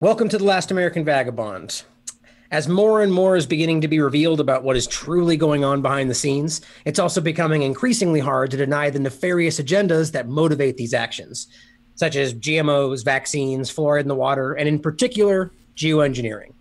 Welcome to The Last American Vagabond. As more and more is beginning to be revealed about what is truly going on behind the scenes, it's also becoming increasingly hard to deny the nefarious agendas that motivate these actions, such as GMOs, vaccines, fluoride in the water, and in particular, geoengineering.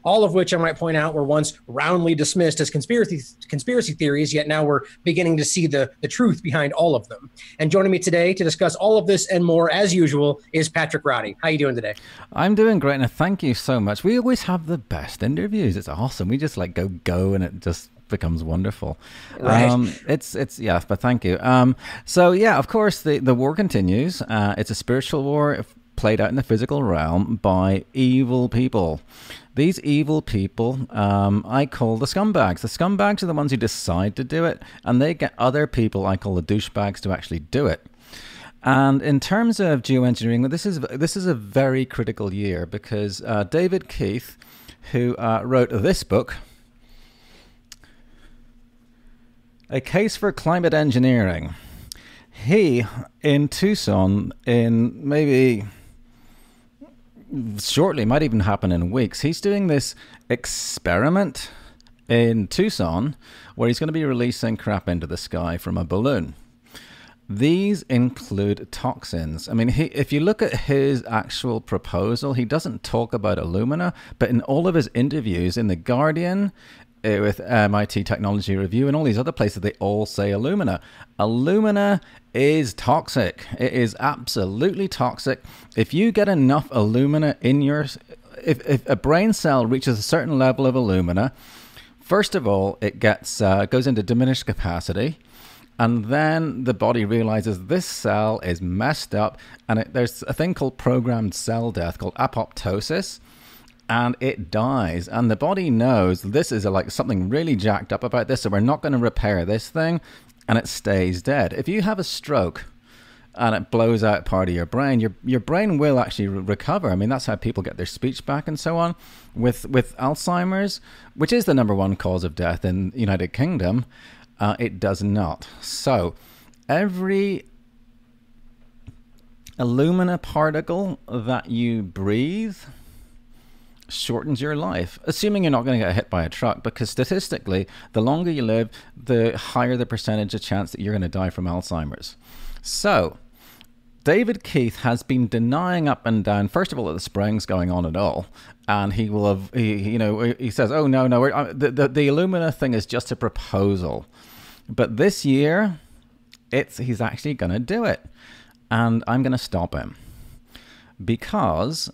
All of which I might point out were once roundly dismissed as conspiracy theories, yet now we're beginning to see the truth behind all of them. And joining me today to discuss all of this and more, as usual, is Patrick Roddie. How are you doing today? I'm doing great, and thank you so much. We always have the best interviews. It's awesome. We just like go, and it just becomes wonderful. Right. It's yeah, but thank you. So yeah, of course the war continues. It's a spiritual war played out in the physical realm by evil people. These evil people, I call the scumbags. The scumbags are the ones who decide to do it, and they get other people, I call the douchebags, to actually do it. And in terms of geoengineering, this is a very critical year because David Keith, who wrote this book, A Case for Climate Engineering, he, in Tucson, in maybe shortly, might even happen in weeks, he's doing this experiment in Tucson where he's going to be releasing crap into the sky from a balloon. These include toxins. I mean, if you look at his actual proposal, he doesn't talk about alumina, but in all of his interviews in The Guardian, with MIT Technology Review and all these other places, they all say alumina. Alumina is toxic. It is absolutely toxic. If you get enough alumina in your... If a brain cell reaches a certain level of alumina, first of all, it goes into diminished capacity, and then the body realizes this cell is messed up, and there's a thing called programmed cell death, called apoptosis, and it dies, and the body knows this is like something really jacked up about this, so we're not going to repair this thing, and it stays dead. If you have a stroke and it blows out part of your brain, your brain will actually recover. I mean, that's how people get their speech back and so on. With Alzheimer's, which is the #1 cause of death in the United Kingdom, it does not. So every alumina particle that you breathe shortens your life, assuming you're not going to get hit by a truck, because statistically, the longer you live, the higher the percentage of chance that you're going to die from Alzheimer's. So David Keith has been denying up and down, first of all, that the spraying's going on at all, and he says, oh no, the alumina thing is just a proposal, but this year he's actually going to do it, and I'm going to stop him. Because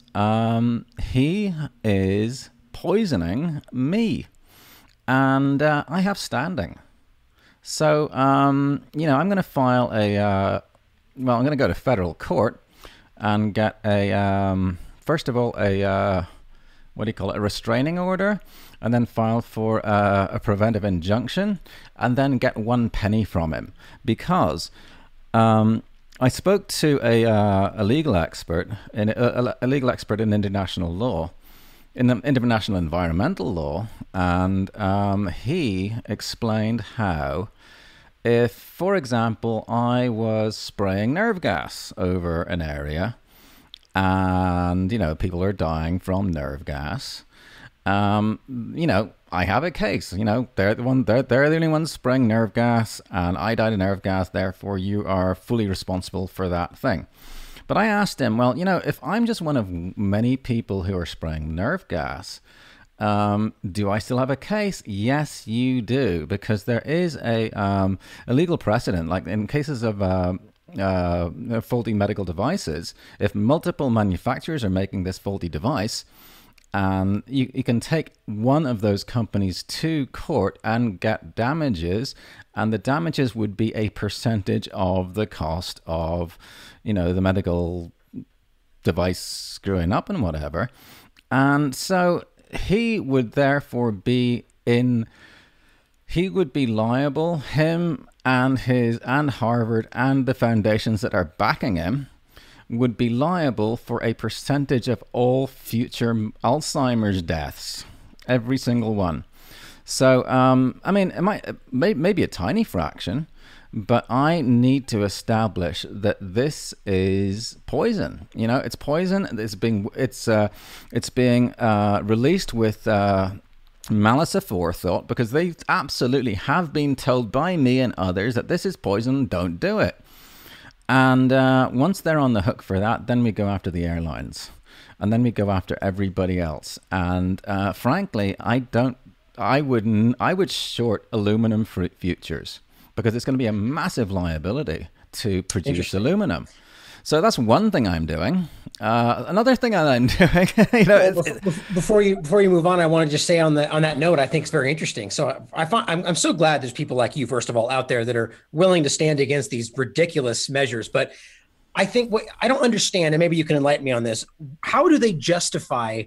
he is poisoning me, and I have standing. So, I'm going to file I'm going to go to federal court and get first of all, a restraining order, and then file for a preventive injunction, and then get 1 penny from him. Because I spoke to a legal expert in international law, in the international environmental law, and he explained how, if, for example, I was spraying nerve gas over an area, and people are dying from nerve gas, I have a case. They're the only ones spraying nerve gas, and I died of nerve gas. Therefore, you are fully responsible for that thing. But I asked him, well, if I'm just one of many people who are spraying nerve gas, do I still have a case? Yes, you do, because there is a legal precedent, like in cases of faulty medical devices. If multiple manufacturers are making this faulty device, and you can take one of those companies to court and get damages, and the damages would be a percentage of the cost of, the medical device screwing up and whatever. And so he would therefore be liable, him and Harvard and the foundations that are backing him would be liable for a percentage of all future Alzheimer's deaths, every single one. So, it might maybe a tiny fraction, but I need to establish that this is poison. You know, it's poison. It's being released with malice aforethought, because they absolutely have been told by me and others that this is poison, don't do it. And once they're on the hook for that, then we go after the airlines, and then we go after everybody else. And frankly, I would short aluminum futures, because it's going to be a massive liability to produce aluminum. So that's one thing I'm doing. Another thing that I'm doing, you know, before you move on, I want to just say on that note, I think it's very interesting. So I'm so glad there's people like you, first of all, out there that are willing to stand against these ridiculous measures. But I think what I don't understand, and maybe you can enlighten me on this, how do they justify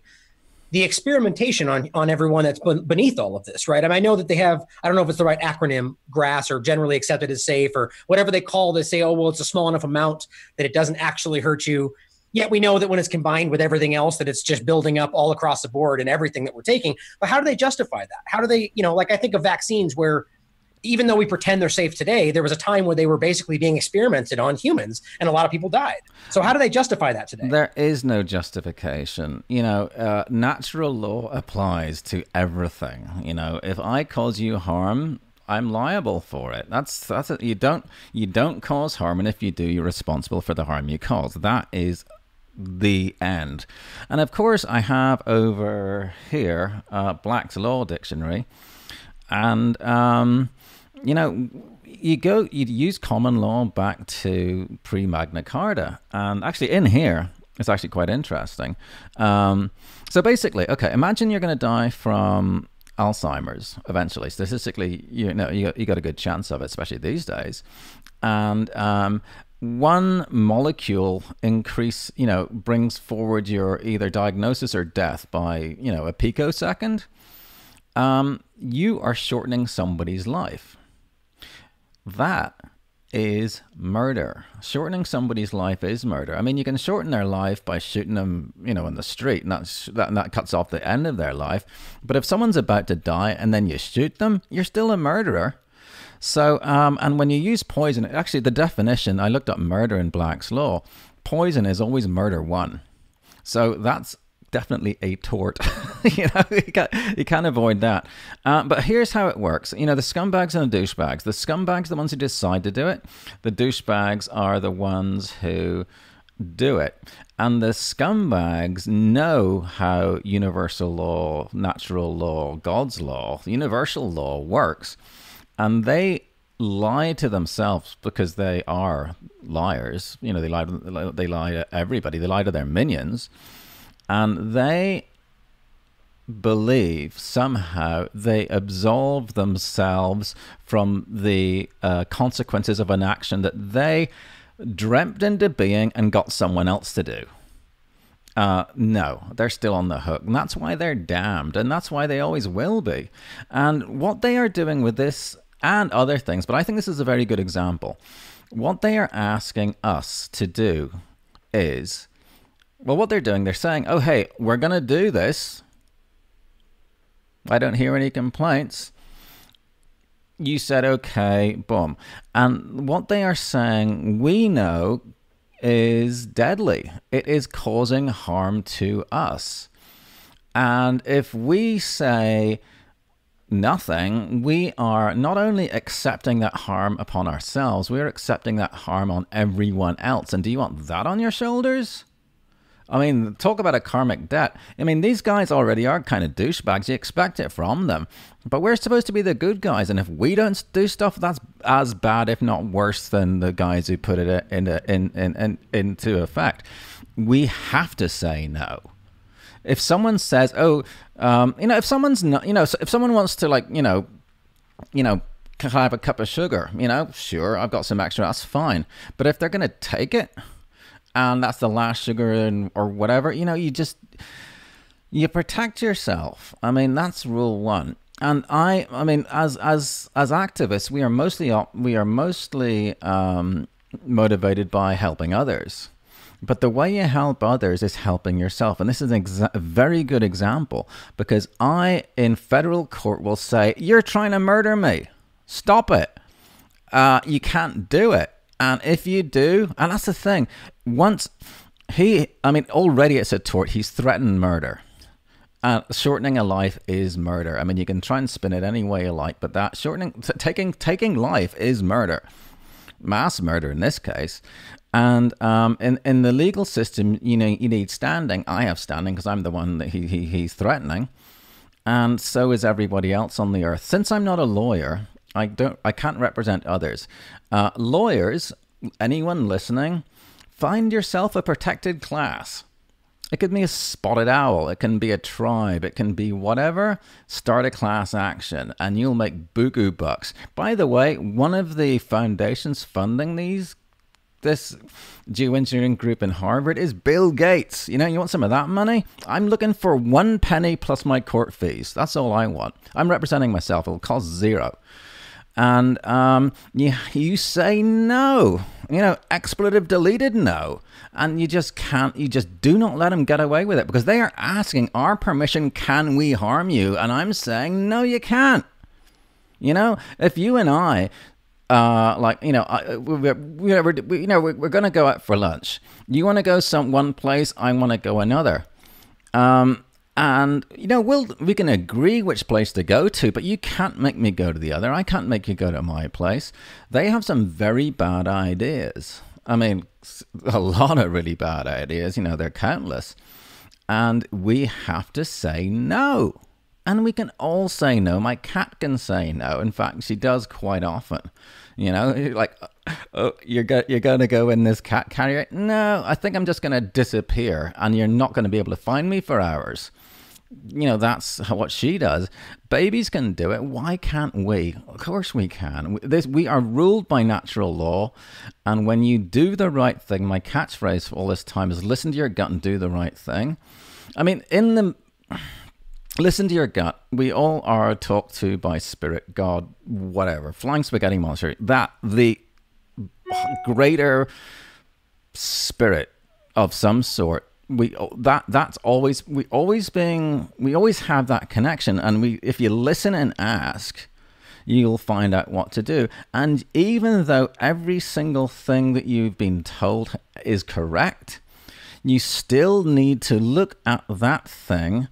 the experimentation on everyone that's beneath all of this, right? I mean, I know that they have, I don't know if it's the right acronym, GRAS, or generally accepted as safe, or whatever they call this, say, oh, well, it's a small enough amount that it doesn't actually hurt you. Yet we know that when it's combined with everything else, that it's just building up all across the board and everything that we're taking. But how do they justify that? How do they, you know, like I think of vaccines where even though we pretend they're safe today, there was a time where they were basically being experimented on humans and a lot of people died. So how do they justify that today? There is no justification. You know, natural law applies to everything. You know, if I cause you harm, I'm liable for it. That's it. You don't cause harm, and if you do, you're responsible for the harm you cause. That is the end. And of course, I have over here Black's Law Dictionary, and you know, you'd use common law back to pre-Magna Carta. And actually in here, it's actually quite interesting. So basically, okay, imagine you're going to die from Alzheimer's eventually. Statistically, you know, you got a good chance of it, especially these days. And one molecule increase, you know, brings forward your either diagnosis or death by, you know, a picosecond. You are shortening somebody's life. That is murder. Shortening somebody's life is murder. I mean, you can shorten their life by shooting them, you know, in the street, and that cuts off the end of their life. But if someone's about to die and then you shoot them, you're still a murderer. So, and when you use poison, actually the definition, I looked up murder in Black's Law. Poison is always murder one. So that's definitely a tort. You know, you can't avoid that. But here's how it works. You know, the scumbags and the douchebags. The scumbags are the ones who decide to do it. The douchebags are the ones who do it. And the scumbags know how universal law, natural law, God's law, universal law works. And they lie to themselves because they are liars. You know, they lie to everybody. They lie to their minions. And they believe somehow they absolve themselves from the consequences of an action that they dreamt into being and got someone else to do. No, they're still on the hook. And that's why they're damned. And that's why they always will be. And what they are doing with this and other things, but I think this is a very good example. What they are asking us to do is, well, what they're doing, they're saying, oh, hey, we're going to do this. I don't hear any complaints. You said, okay, boom. And what they are saying, we know, is deadly. It is causing harm to us. And if we say nothing, we are not only accepting that harm upon ourselves, we are accepting that harm on everyone else. And do you want that on your shoulders? I mean, talk about a karmic debt. I mean, these guys already are kind of douchebags. You expect it from them. But we're supposed to be the good guys. And if we don't do stuff, that's as bad, if not worse, than the guys who put it into effect. We have to say no. If someone says, oh, if someone's not, if someone wants to, like, can I have a cup of sugar? Sure, I've got some extra, that's fine. But if they're going to take it, and that's the last sugar or whatever, you protect yourself. I mean, that's rule one. And I mean, as activists, we are mostly motivated by helping others. But the way you help others is helping yourself. And this is a very good example, because I, in federal court, will say, you're trying to murder me. Stop it. you can't do it. And if you do, and that's the thing, already it's a tort. He's threatened murder. Shortening a life is murder. I mean, you can try and spin it any way you like, but that taking life is murder. Mass murder in this case. And in the legal system, you need standing. I have standing because I'm the one that he's threatening. And so is everybody else on the earth. Since I'm not a lawyer, I can't represent others. Lawyers, anyone listening, find yourself a protected class. It could be a spotted owl. It can be a tribe. It can be whatever. Start a class action and you'll make buku bucks. By the way, one of the foundations funding this geoengineering group in Harvard is Bill Gates. You want some of that money? I'm looking for 1 penny plus my court fees. That's all I want. I'm representing myself. It'll cost 0. And you say no, expletive deleted no. And you just do not let them get away with it because they are asking our permission, can we harm you? And I'm saying, no, you can't. If you and I, we're going to go out for lunch. You want to go one place, I want to go another. And, we can agree which place to go to, but you can't make me go to the other. I can't make you go to my place. They have some very bad ideas. I mean, a lot of really bad ideas. They're countless. And we have to say no. And we can all say no. My cat can say no. In fact, she does quite often. Like, oh, you're going to go in this cat carrier? No, I think I'm just going to disappear and you're not going to be able to find me for hours. That's what she does. Babies can do it. Why can't we? Of course we can. We are ruled by natural law. And when you do the right thing, my catchphrase for all this time is listen to your gut and do the right thing. I mean, listen to your gut. We all are talked to by spirit, God, whatever, flying spaghetti monster, that the greater spirit of some sort. We always have that connection. And if you listen and ask, you'll find out what to do. And even though every single thing that you've been told is correct, you still need to look at that thing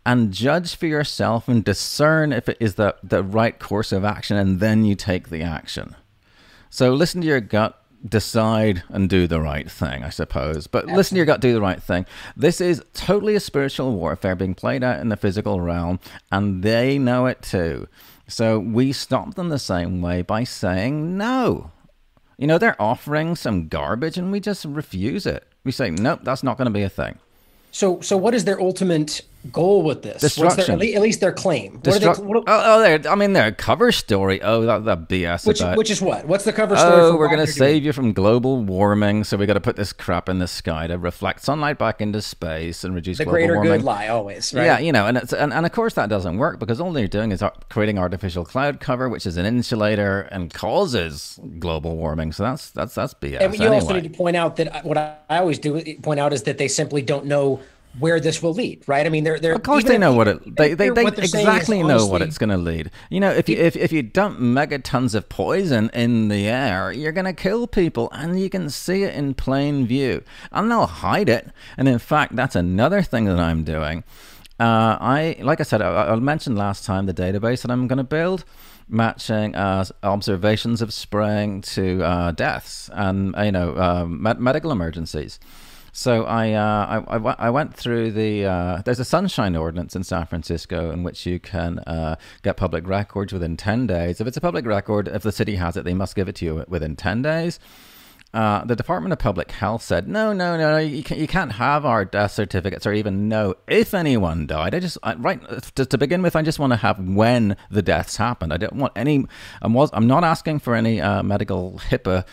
and judge for yourself and discern if it is the right course of action, and then you take the action. So listen to your gut, decide and do the right thing, I suppose. But Absolutely. Listen to your gut, do the right thing. This is totally a spiritual warfare being played out in the physical realm, and they know it too. So we stop them the same way by saying no. They're offering some garbage and we just refuse it. We say, nope, that's not going to be a thing. So what is their ultimate goal with this? Destruction. At least their claim. Their cover story. Oh, that BS. Which is what? What's the cover story? Oh, we're going to save you from global warming, so we got to put this crap in the sky to reflect sunlight back into space and reduce global warming. The greater good lie, always, right? Yeah, and of course that doesn't work because all they're doing is creating artificial cloud cover, which is an insulator and causes global warming. So that's BS. And you also need to point out that what I always do point out is that they simply don't know where this will lead, right? I mean, they're of course they know what they exactly know what it's going to lead. If you dump megatons of poison in the air, you're going to kill people, and you can see it in plain view, and they'll hide it. And in fact, that's another thing that I'm doing. Like I said, I mentioned last time the database that I'm going to build, matching observations of spraying to deaths and medical emergencies. So I went through there's a sunshine ordinance in San Francisco in which you can get public records within 10 days. If it's a public record, if the city has it, they must give it to you within 10 days. The Department of Public Health said, no, you can't have our death certificates or even know if anyone died. To begin with, I just want to have when the deaths happened. I don't want any, I'm not asking for any medical HIPAA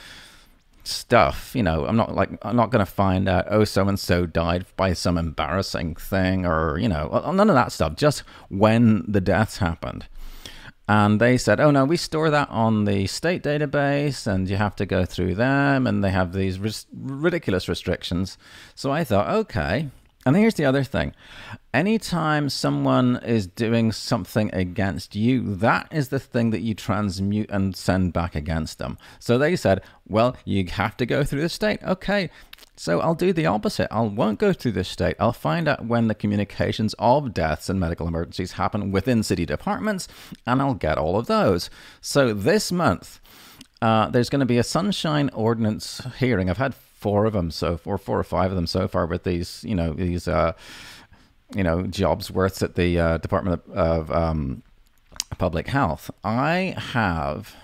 stuff. I'm not going to find out, oh, so-and-so died by some embarrassing thing or, none of that stuff, just when the deaths happened. And they said, oh, no, we store that on the state database and you have to go through them and they have these ridiculous restrictions. So I thought, okay, And here's the other thing. Anytime someone is doing something against you, that is the thing that you transmute and send back against them. So they said, well, you have to go through the state. Okay, so I'll do the opposite. I won't go through the state. I'll find out when the communications of deaths and medical emergencies happen within city departments, and I'll get all of those. So this month, there's going to be a Sunshine Ordinance hearing. I've had four of them, so four or five of them so far with these, jobs worths at the Department of Public Health. I have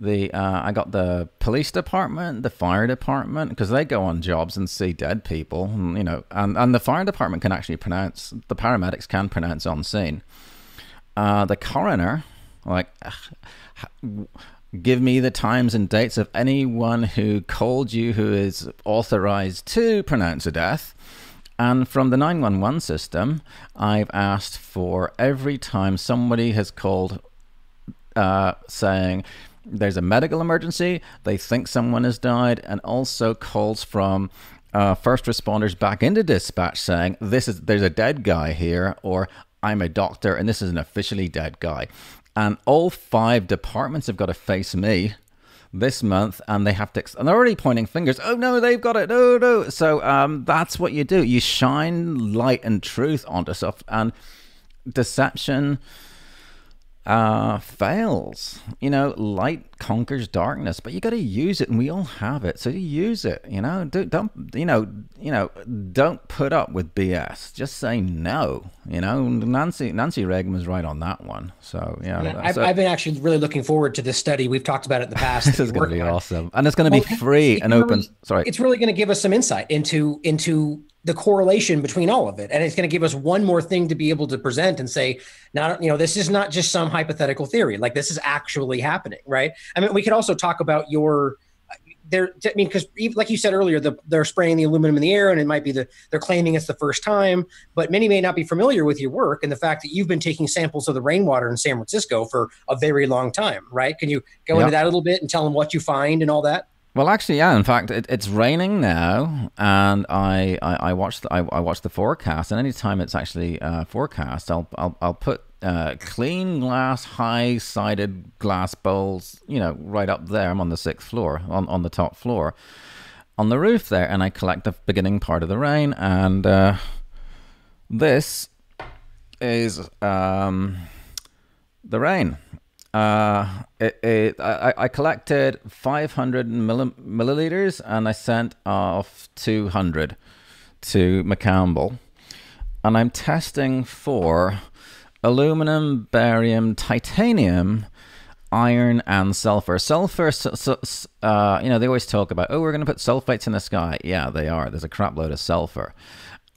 I got the police department, the fire department, because they go on jobs and see dead people, and the fire department can actually pronounce, the paramedics can pronounce on scene. The coroner, give me the times and dates of anyone who called you who is authorized to pronounce a death. And from the 911 system, I've asked for every time somebody has called saying there's a medical emergency, they think someone has died, and also calls from first responders back into dispatch saying there's a dead guy here, or I'm a doctor and this is an officially dead guy. And all 5 departments have got to face me this month, and they have to, and they're already pointing fingers. Oh no, they've got it. No. So that's what you do. You shine light and truth onto stuff, and deception fails. Light conquers darkness, but you got to use it, and we all have it. So you use it. Don't put up with BS. Just say no. Nancy Reagan was right on that one. So I've been actually really looking forward to this study. We've talked about it in the past. This is going to be awesome, and it's going to be free and open. Sorry, it's really going to give us some insight into the correlation between all of it. And it's going to give us one more thing to be able to present and say, this is not just some hypothetical theory. Like, this is actually happening, right? I mean, we could also talk about because like you said earlier, they're spraying the aluminum in the air, and it might be they're claiming it's the first time, but many may not be familiar with your work and the fact that you've been taking samples of the rainwater in San Francisco for a very long time, right? Can you go into that a little bit and tell them what you find and all that? Well, actually, yeah. In fact, it's raining now, and I watch the forecast, and anytime it's actually forecast, I'll put clean glass, high-sided glass bowls, right up there. I'm on the 6th floor, on the top floor, on the roof there, and I collect the beginning part of the rain, and this is the rain. I collected 500 milliliters, and I sent off 200 to McCampbell, and I'm testing for aluminum, barium, titanium, iron, and sulfur. Sulfur, they always talk about, we're going to put sulfates in the sky. Yeah, they are. There's a crap load of sulfur.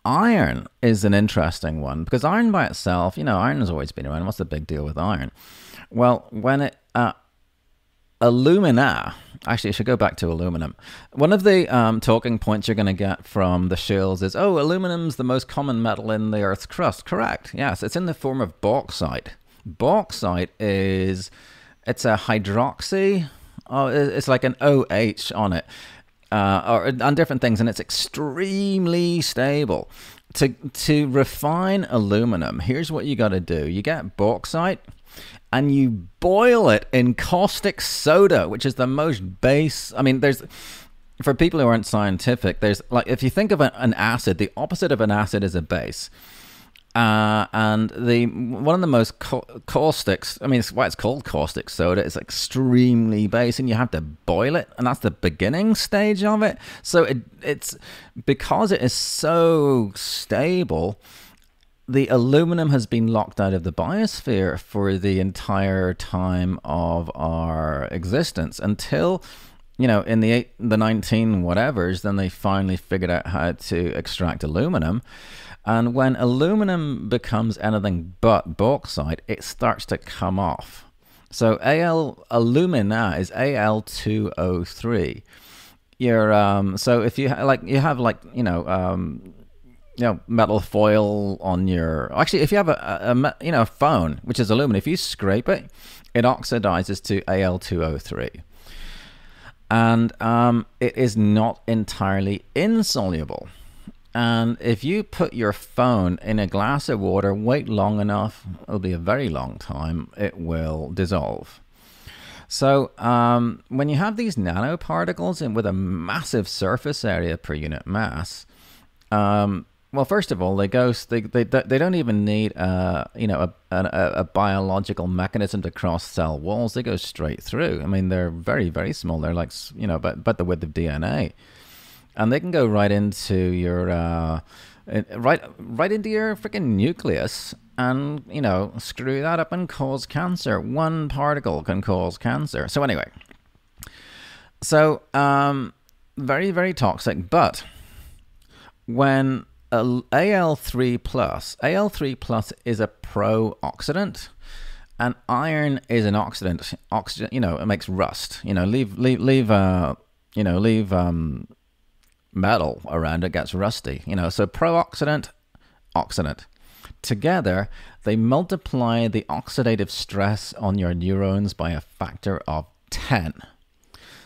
Iron is an interesting one, because iron by itself, iron has always been around. What's the big deal with iron? Well, when alumina, actually I should go back to aluminum. One of the talking points you're going to get from the shills is, aluminum's the most common metal in the Earth's crust. Correct. Yes, it's in the form of bauxite. Bauxite it's a hydroxy, it's like an OH on it, on different things, and it's extremely stable. To refine aluminum, here's what you got to do. You get bauxite, and you boil it in caustic soda, which is the most base. I mean, for people who aren't scientific, there's if you think of an acid, the opposite of an acid is a base. And one of the most caustics, I mean, it's why it's called caustic soda, is extremely base, and you have to boil it, and that's the beginning stage of it. So it's because it is so stable, the aluminum has been locked out of the biosphere for the entire time of our existence until, in the 19 whatevers, then they finally figured out how to extract aluminum. And when aluminum becomes anything but bauxite, it starts to come off. So alumina is Al2O3. So if you have metal foil on your, actually, if you have a phone, which is aluminum, if you scrape it, it oxidizes to Al2O3. And it is not entirely insoluble. And if you put your phone in a glass of water, wait long enough, it'll be a very long time, it will dissolve. So when you have these nanoparticles and with a massive surface area per unit mass, well, first of all, they don't even need a biological mechanism to cross cell walls. They go straight through. I mean, they're very, very small. They're like, but the width of DNA. And they can go right into your right into your freaking nucleus, and screw that up and cause cancer. One particle can cause cancer. So anyway, very, very toxic. But when AL3 plus is a pro-oxidant, and iron is an oxidant. Oxygen, it makes rust. Leave metal around, it gets rusty. So pro-oxidant, oxidant. Together, they multiply the oxidative stress on your neurons by a factor of 10.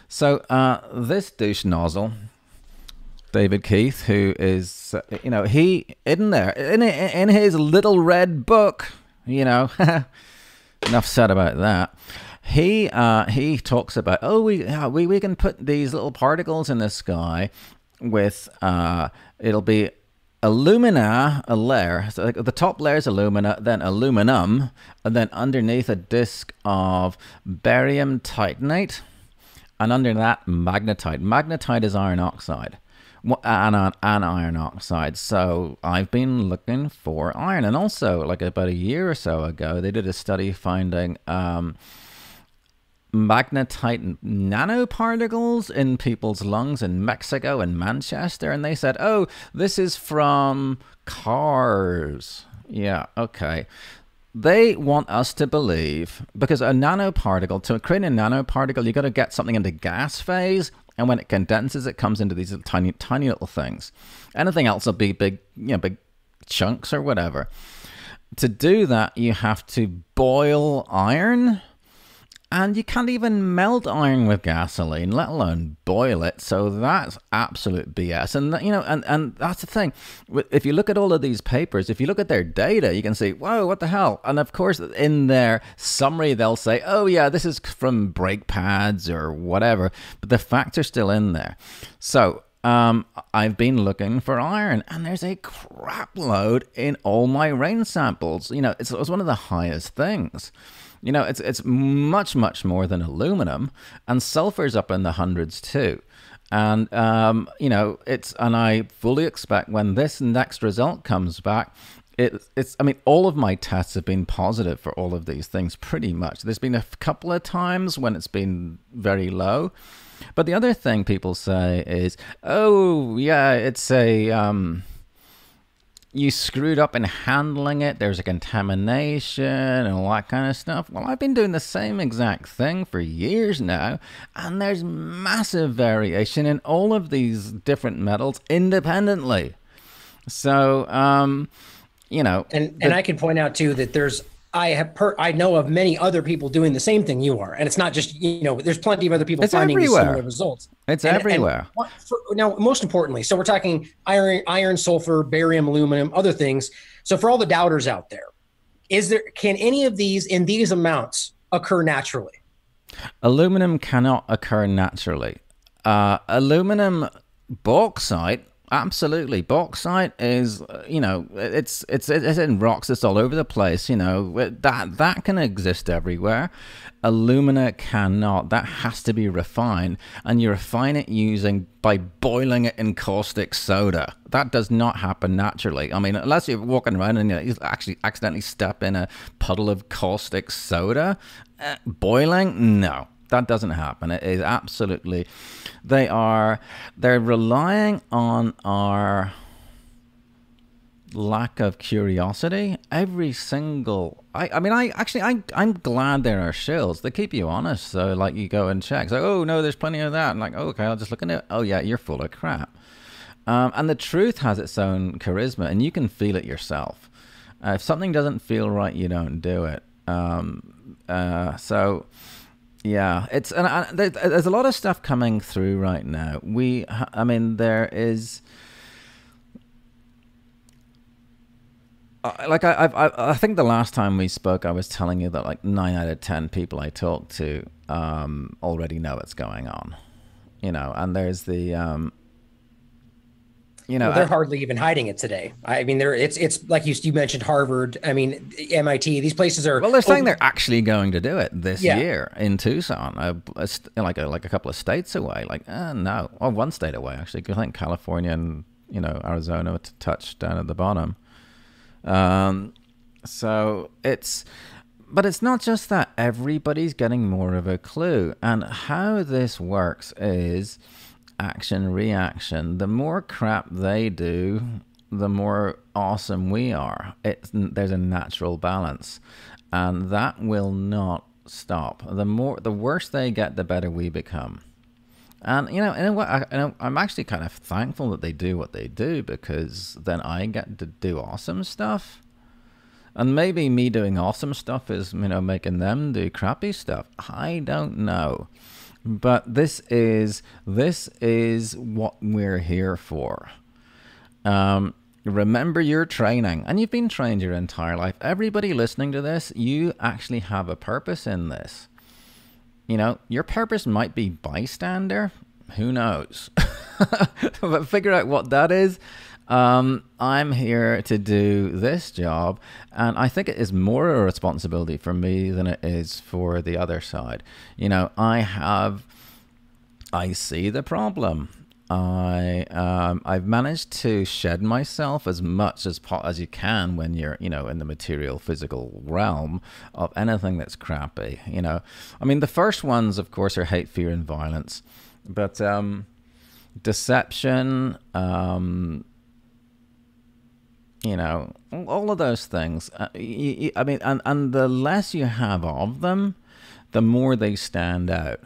So this douche nozzle, David Keith, who is, he in his little red book, enough said about that. He talks about, we can put these little particles in the sky with it'll be alumina, a layer. So the top layer is alumina, then aluminum, and then underneath a disk of barium titanate, and under that magnetite. Magnetite is iron oxide. And iron oxide. So I've been looking for iron, and also like about a year or so ago, they did a study finding magnetite nanoparticles in people's lungs in Mexico and Manchester, and they said, oh, this is from cars. Yeah, okay. They want us to believe, because a nanoparticle, to create a nanoparticle, you got to get something into gas phase, and when it condenses, it comes into these little tiny little things. Anything else will be big chunks or whatever. To do that, you have to boil iron, and you can't even melt iron with gasoline, let alone boil it. So that's absolute BS. And and that's the thing. If you look at all of these papers, if you look at their data, you can see, whoa, what the hell? And of course, in their summary, they'll say, oh yeah, this is from brake pads or whatever. But the facts are still in there. So I've been looking for iron, and there's a crap load in all my rain samples. It was one of the highest things. It's much, much more than aluminum, and sulfur's up in the hundreds too. And, and I fully expect when this next result comes back, all of my tests have been positive for all of these things pretty much. There's been a couple of times when it's been very low. But the other thing people say is, oh, yeah, it's you screwed up in handling it, there's a contamination and all that kind of stuff. Well, I've been doing the same exact thing for years now, and there's massive variation in all of these different metals independently. So, And I can point out too that I know of many other people doing the same thing you are, and it's not just there's plenty of other people finding these similar results. It's everywhere. Now, most importantly, so we're talking iron, sulfur, barium, aluminum, other things. So for all the doubters out there, can any of these in these amounts occur naturally? Aluminum cannot occur naturally. Aluminum bauxite. Absolutely. Bauxite is, it's in rocks. It's all over the place. That can exist everywhere. Alumina cannot. That has to be refined. And you refine it by boiling it in caustic soda. That does not happen naturally. I mean, unless you're walking around and you actually accidentally step in a puddle of caustic soda. Boiling? No. That doesn't happen. It is absolutely, they're relying on our lack of curiosity. Every single, I'm glad there are shills. They keep you honest. So like you go and check. So, oh no, there's plenty of that. And like, oh, okay, I'll just look at it. Oh yeah, you're full of crap. And the truth has its own charisma, and you can feel it yourself. If something doesn't feel right, you don't do it. Yeah, there's a lot of stuff coming through right now. There is I think the last time we spoke, I was telling you that like 9 out of 10 people I talk to already know what's going on, and there's the Well, they're hardly even hiding it today. I mean, it's like you mentioned Harvard. I mean, MIT. These places are well, they're saying they're actually going to do it this Yeah. year in Tucson, like a couple of states away. Like, no, well, one state away actually. I think California and Arizona to touch down at the bottom. So but it's not just that. Everybody's getting more of a clue, and how this works is action reaction. The more crap they do, the more awesome we are. There's a natural balance, and that will not stop. The worse they get, the better we become. And in a way, I'm actually kind of thankful that they do what they do, because then I get to do awesome stuff. And maybe me doing awesome stuff is making them do crappy stuff. I don't know. But this is what we're here for. Remember your training, and you've been trained your entire life. Everybody listening to this, you actually have a purpose in this. Your purpose might be bystander. Who knows? But figure out what that is. I'm here to do this job, and I think it is more a responsibility for me than it is for the other side. I see the problem. I've managed to shed myself as much as you can when you're in the material physical realm of anything that's crappy. I mean, the first ones of course are hate, fear, and violence, but deception, all of those things. I mean, and the less you have of them, the more they stand out.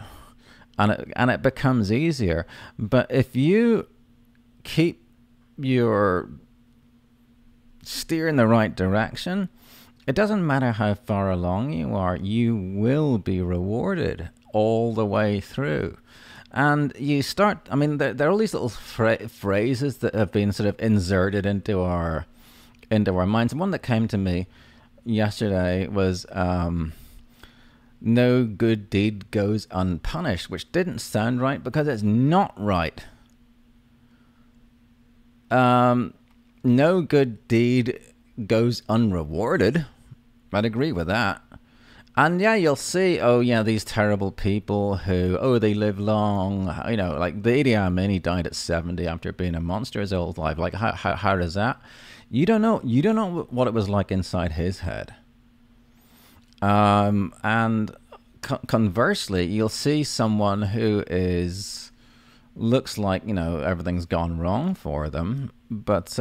And it becomes easier. But if you keep your steer in the right direction, it doesn't matter how far along you are, you will be rewarded all the way through. And you start, I mean, there are all these little phrases that have been sort of inserted into our minds. One that came to me yesterday was no good deed goes unpunished, which didn't sound right because it's not right. No good deed goes unrewarded. I'd agree with that. And yeah, you'll see, these terrible people who, they live long, like the Idi Amin, he died at 70 after being a monster his whole life. Like, how does that? You don't know what it was like inside his head. And conversely, you'll see someone who looks like, everything's gone wrong for them, but,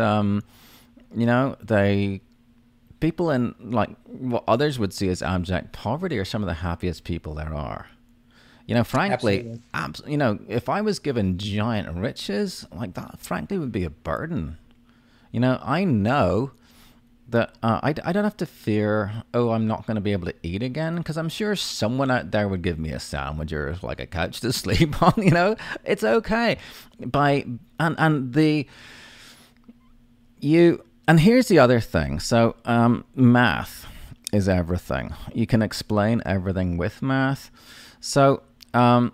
people in like what others would see as abject poverty are some of the happiest people there are. Frankly, if I was given giant riches, like that, frankly, would be a burden. I know that I don't have to fear, I'm not going to be able to eat again, because I'm sure someone out there would give me a sandwich or like a couch to sleep on. It's okay. And here's the other thing. So math is everything. You can explain everything with math. So I've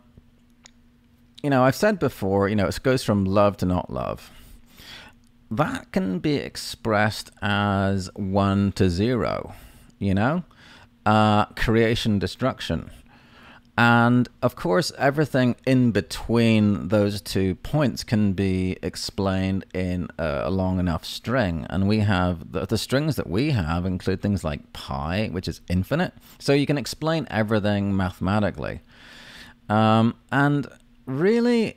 said before, it goes from love to not love. That can be expressed as 1 to 0, creation, destruction. And of course, everything in between those 2 points can be explained in a long enough string. And we have the strings that we have include things like pi, which is infinite. So you can explain everything mathematically. And really,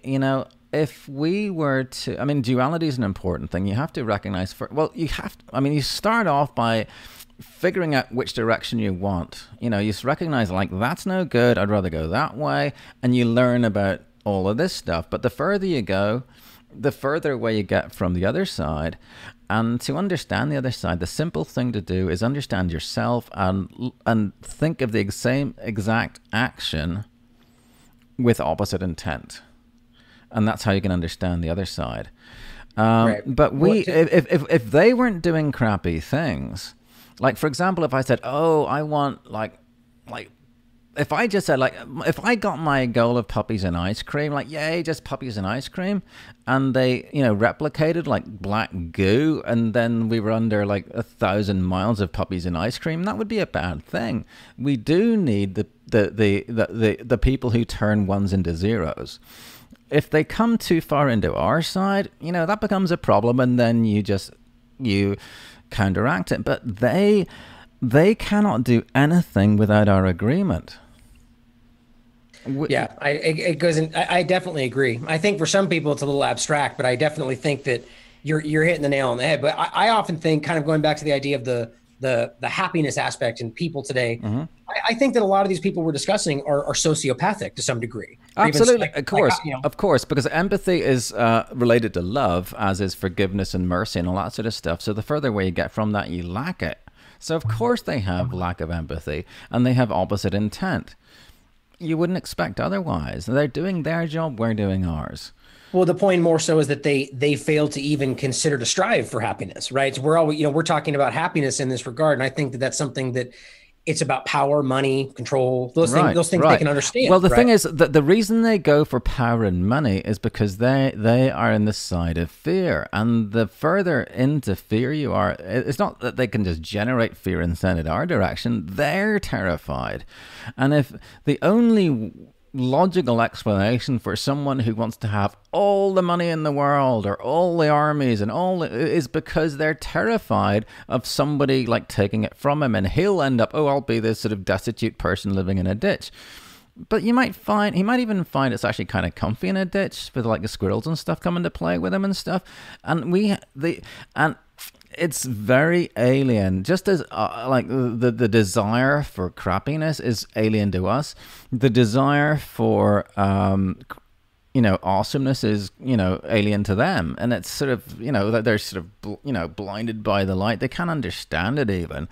if we were to, duality is an important thing. You have to recognize you start off by figuring out which direction you want. You recognize, like, that's no good, I'd rather go that way, and you learn about all of this stuff. But the further you go, the further away you get from the other side. And to understand the other side, the simple thing to do is understand yourself and think of the same exact action with opposite intent. And that's how you can understand the other side. Right. But Well, if they weren't doing crappy things, like for example, if I said, oh, I want like if I just said, like, if I got my goal of puppies and ice cream, like, yay, just puppies and ice cream, and they, replicated like black goo, and then we were under like 1,000 miles of puppies and ice cream, that would be a bad thing. We do need the people who turn ones into zeros. If they come too far into our side, that becomes a problem, and then you counteract it. But they cannot do anything without our agreement. Yeah, it goes in. I definitely agree. I think for some people it's a little abstract, but I definitely think that you're hitting the nail on the head. But I often think, kind of going back to the idea of the happiness aspect in people today, I think that a lot of these people we're discussing are sociopathic to some degree. Absolutely, of course, because empathy is related to love, as is forgiveness and mercy and all that sort of stuff. So the further away you get from that, you lack it. So of course they have lack of empathy, and they have opposite intent. You wouldn't expect otherwise. They're doing their job, we're doing ours. Well, the point more so is that they fail to even consider to strive for happiness, right? So we're always, we're talking about happiness in this regard, and I think that that's something that it's about power, money, control, those things they can understand. Well, the thing is that the reason they go for power and money is because they are in the side of fear. And the further into fear you are, it's not that they can just generate fear and send it our direction. They're terrified. And if the only logical explanation for someone who wants to have all the money in the world or all the armies and is because they're terrified of somebody like taking it from him, and he'll end up, I'll be this sort of destitute person living in a ditch. But he might even find it's actually kind of comfy in a ditch with like the squirrels and stuff coming to play with him and stuff. And it's very alien, just as like the desire for crappiness is alien to us. The desire for awesomeness is alien to them, and it's sort of they're sort of blinded by the light. They can't understand it even,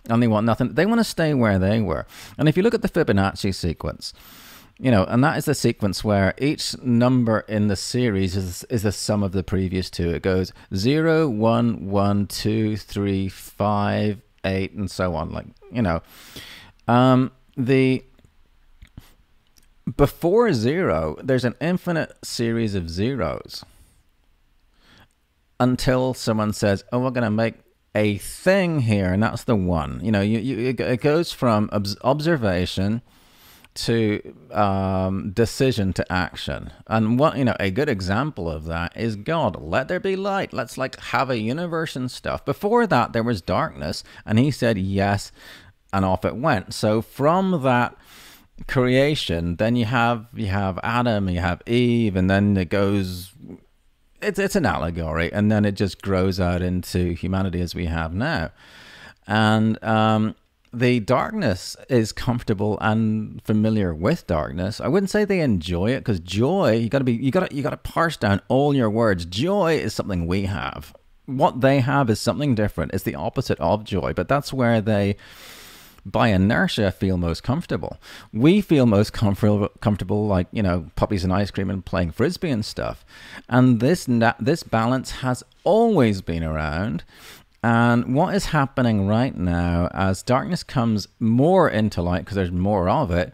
and they want nothing. They want to stay where they were. And if you look at the Fibonacci sequence, and that is the sequence where each number in the series is the sum of the previous two. It goes 0, 1, 1, 2, 3, 5, 8, and so on. Before 0, there's an infinite series of zeros until someone says, we're going to make a thing here, and that's the 1. It goes from observation to decision to action. And what a good example of that is God. Let there be light. Let's have a universe and stuff. Before that, there was darkness, and he said yes, and off it went. So from that creation, then you have Adam, you have Eve, and then it goes. It's an allegory, and then it just grows out into humanity as we have now, and the darkness is comfortable and familiar with darkness. I wouldn't say they enjoy it, because joy, you got to parse down all your words. Joy is something we have. What they have is something different. It's the opposite of joy, but that's where they, by inertia, feel most comfortable. We feel most comfortable like, puppies and ice cream and playing frisbee and stuff. And this balance has always been around. And what is happening right now, as darkness comes more into light, because there's more of it,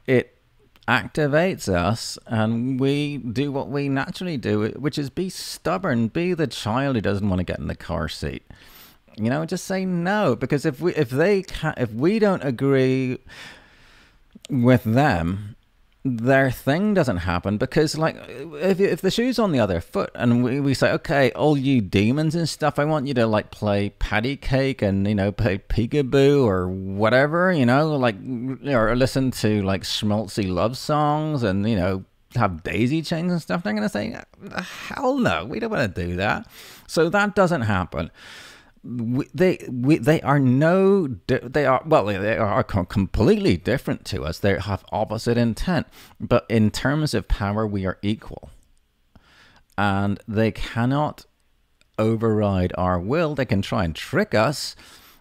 it activates us, and we do what we naturally do, which is be stubborn, be the child who doesn't want to get in the car seat. Just say no, because if we don't agree with them, their thing doesn't happen. Because if the shoe's on the other foot, and we say, okay, all you demons and stuff, I want you to play patty cake and play peekaboo or whatever, or listen to schmaltzy love songs and have daisy chains and stuff. They're gonna say, hell no, we don't want to do that. So that doesn't happen. They are completely different to us. They have opposite intent, but in terms of power, we are equal, and they cannot override our will. They can try and trick us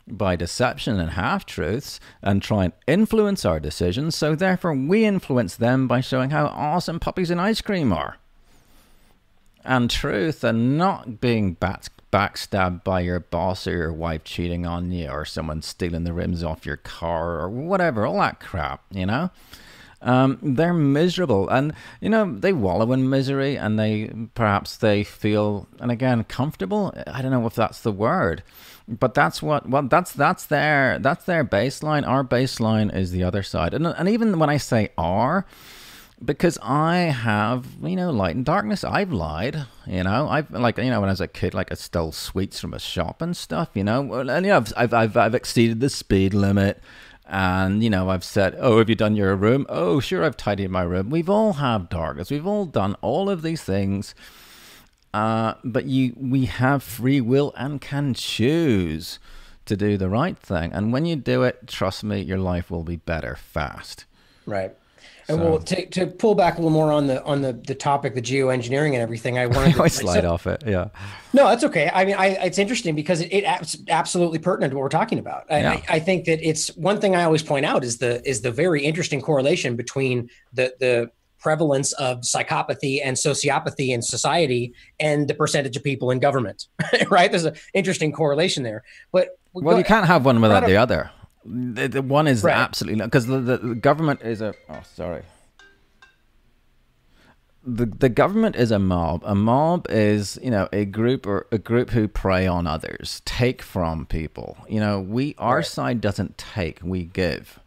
by deception and half-truths and try and influence our decisions. So therefore, we influence them by showing how awesome puppies and ice cream are. and truth, and not being backstabbed by your boss or your wife cheating on you or someone stealing the rims off your car or whatever, all that crap, you know? They're miserable, and they wallow in misery, and they feel, and again, comfortable. I don't know if that's the word, but that's their baseline. Our baseline is the other side, and even when I say our, because I have light and darkness. I've lied, I've when I was a kid, I stole sweets from a shop and stuff, and I've exceeded the speed limit. And, I've said, oh, have you done your room? Oh, sure, I've tidied my room. We've all had darkness. We've all done all of these things. But we have free will and can choose to do the right thing. And when you do it, trust me, your life will be better fast. Right. And well, to pull back a little more on the topic, the geoengineering and everything, I wanted to slide off it. Yeah. No, that's okay. I mean, it's interesting because it's absolutely pertinent to what we're talking about. I think that it's one thing I always point out is the very interesting correlation between the prevalence of psychopathy and sociopathy in society and the percentage of people in government. Right? There's an interesting correlation there. But you can't have one without the other. The one is absolutely not, because the government is the government is a mob. A mob is a group who prey on others, take from people. Our side doesn't take, we give.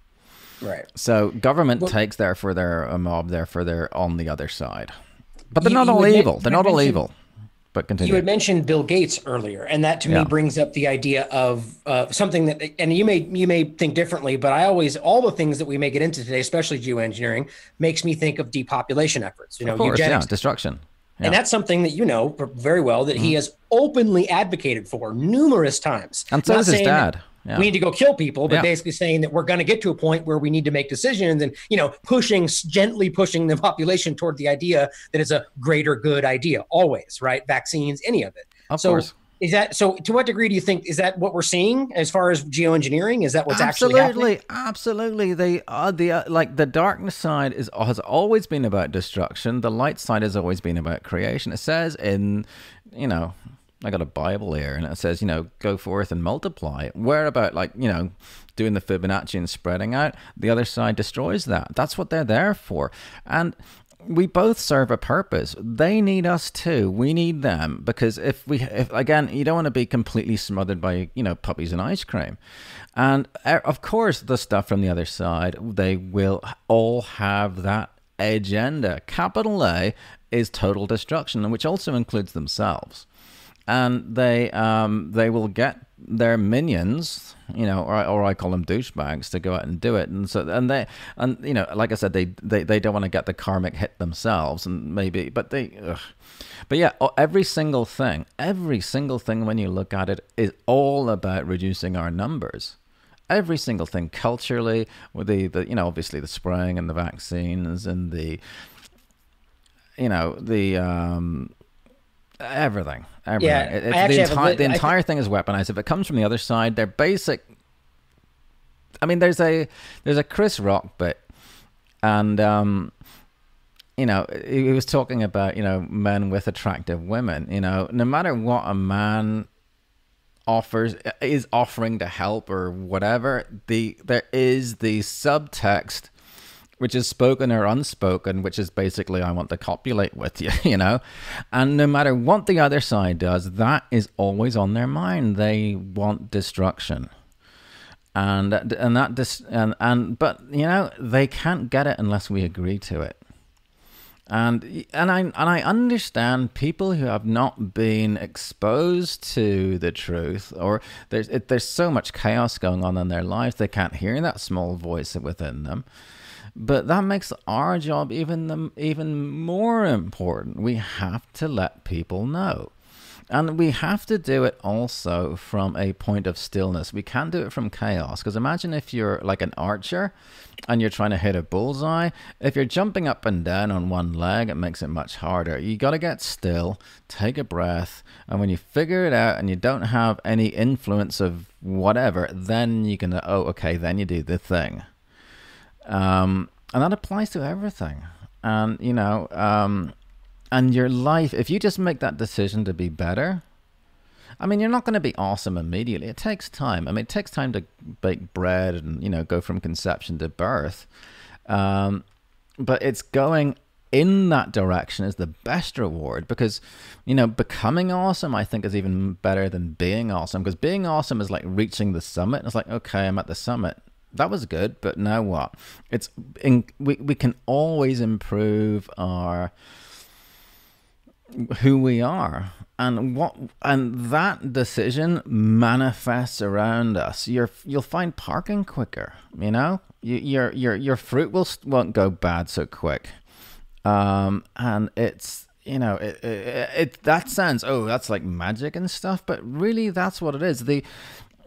Right. So government takes, therefore they're a mob, therefore they're on the other side. But they're not all evil. They're not all evil. But continue. You had mentioned Bill Gates earlier, and that to me brings up the idea of something that, and you may think differently, but all the things that we may get into today, especially geoengineering, makes me think of depopulation efforts. Of course, eugenics, destruction. Yeah. And that's something that very well that he has openly advocated for numerous times. And so is his dad. We need to go kill people, but basically saying that we're going to get to a point where we need to make decisions and, gently pushing the population toward the idea that it's a greater good idea always, right? Vaccines, any of it. Of course. So to what degree do you think, is that what we're seeing as far as geoengineering? Is that what's actually happening? Absolutely. The darkness side has always been about destruction. The light side has always been about creation. It says in, I got a Bible here, and it says, go forth and multiply. We're about doing the Fibonacci and spreading out. The other side destroys that. That's what they're there for. And we both serve a purpose. They need us too. We need them, because if again, you don't want to be completely smothered by, puppies and ice cream. And of course, the stuff from the other side, they will all have that agenda. Capital A is total destruction, which also includes themselves. And they will get their minions, or I call them douchebags, to go out and do it. And so like I said, they don't want to get the karmic hit themselves, and maybe, but yeah, every single thing when you look at it is all about reducing our numbers. Every single thing culturally, with the obviously the spraying and the vaccines and everything. Yeah, the entire thing is weaponized. If it comes from the other side, they're basic. I mean, there's a Chris Rock bit, and he was talking about men with attractive women. No matter what a man is offering to help or whatever, there is the subtext, which is spoken or unspoken, which is basically, I want to copulate with you, And no matter what the other side does, that is always on their mind. They want destruction. But they can't get it unless we agree to it. And I understand people who have not been exposed to the truth, or there's so much chaos going on in their lives, they can't hear that small voice within them. But that makes our job even more important. We have to let people know. And we have to do it also from a point of stillness. We can't do it from chaos. Because imagine if you're like an archer and you're trying to hit a bullseye. If you're jumping up and down on one leg, it makes it much harder. You got to get still, take a breath. And when you figure it out and you don't have any influence of whatever, then you can, then you do the thing. And that applies to everything. And, And your life, if you just make that decision to be better, I mean, you're not going to be awesome immediately. It takes time. I mean, it takes time to bake bread and, you know, go from conception to birth. But it's going in that direction is the best reward, because, you know, becoming awesome, I think, is even better than being awesome, because being awesome is like reaching the summit. It's like, okay, I'm at the summit. That was good, but now what? We can always improve who we are, and that decision manifests around us. You'll find parking quicker, you know. Your fruit won't go bad so quick, and it's, you know, it that sounds, oh, that's like magic and stuff, but really that's what it is.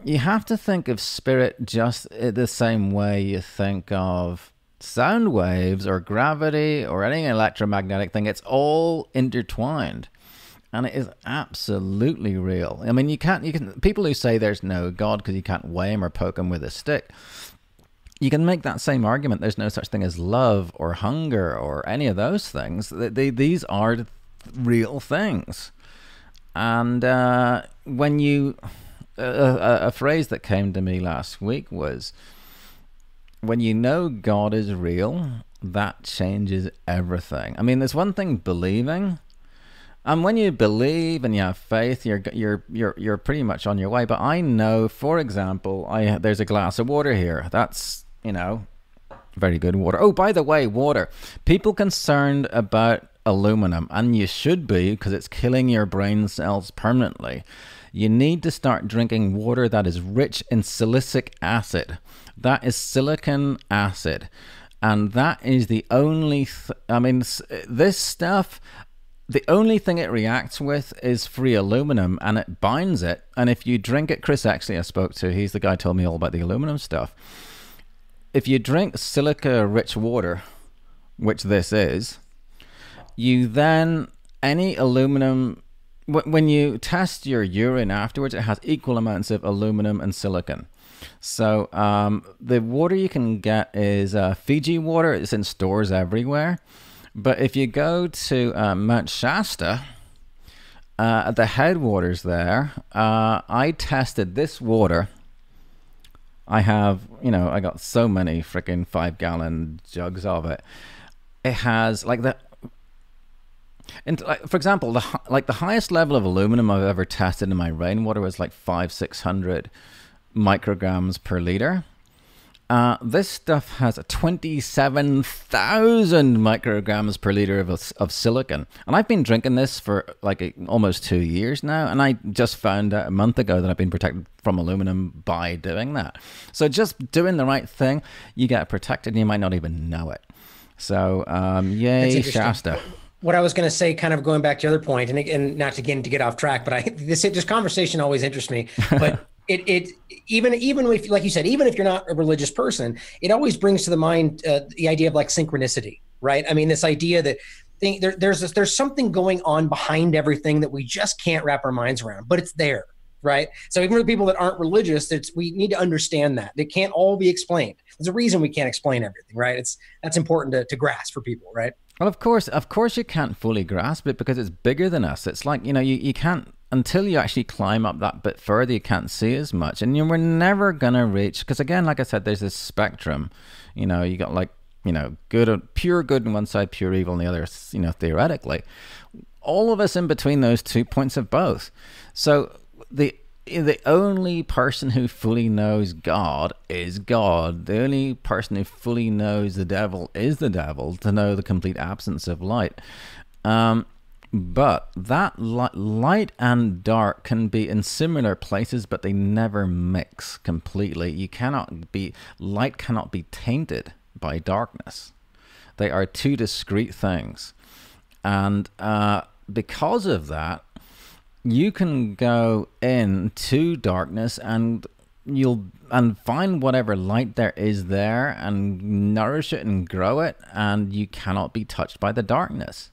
You have to think of spirit just the same way you think of sound waves or gravity or any electromagnetic thing. It's all intertwined, and it is absolutely real. I mean, you can people who say there's no God because you can't weigh him or poke him with a stick, you can make that same argument. There's no such thing as love or hunger or any of those things. These are real things. And when you a phrase that came to me last week was, when you know God is real, that changes everything. I mean, there's one thing believing, and when you believe and you have faith, you're pretty much on your way. But I know, for example, there's a glass of water here. That's, you know, very good water. Oh, by the way, water. People concerned about aluminum, and you should be, because it's killing your brain cells permanently. You need to start drinking water that is rich in silicic acid. That is silicon acid. And that is the only, this stuff, the only thing it reacts with is free aluminum, and it binds it. And if you drink it, Chris actually I spoke to, he's the guy who told me all about the aluminum stuff. If you drink silica-rich water, which this is, you then, any aluminum, when you test your urine afterwards, it has equal amounts of aluminum and silicon. So the water you can get is Fiji water. It's in stores everywhere. But if you go to Mount Shasta, at the headwaters there, I tested this water. I have, you know, I got so many freaking 5-gallon jugs of it. It has like the, for example, the highest level of aluminum I've ever tested in my rainwater was like 500-600 micrograms per liter. This stuff has 27,000 micrograms per liter of silicon. And I've been drinking this for like almost 2 years now. And I just found out a month ago that I've been protected from aluminum by doing that. So just doing the right thing, you get protected and you might not even know it. So yay, Shasta. What I was going to say, kind of going back to the other point, and not again to get off track, but this conversation always interests me. But even if, like you said, even if you're not a religious person, it always brings to the mind the idea of like synchronicity, right? I mean, this idea that there's something going on behind everything that we just can't wrap our minds around, but it's there, right? So even for the people that aren't religious, we need to understand that it can't all be explained. There's a reason we can't explain everything, right? That's important to grasp for people, right? Well, of course you can't fully grasp it because it's bigger than us. It's like, you know, you can't, until you actually climb up that bit further, you can't see as much. And we're never going to reach, because again, like I said, there's this spectrum. You know, you got like, you know, pure good on one side, pure evil on the other, you know, theoretically. All of us in between those 2 points of both. So the only person who fully knows God is God. The only person who fully knows the devil is the devil, to know the complete absence of light. But that light and dark can be in similar places, but they never mix completely. Light cannot be tainted by darkness. They are two discrete things. And because of that, you can go into darkness and find whatever light there is there and nourish it and grow it, and you cannot be touched by the darkness.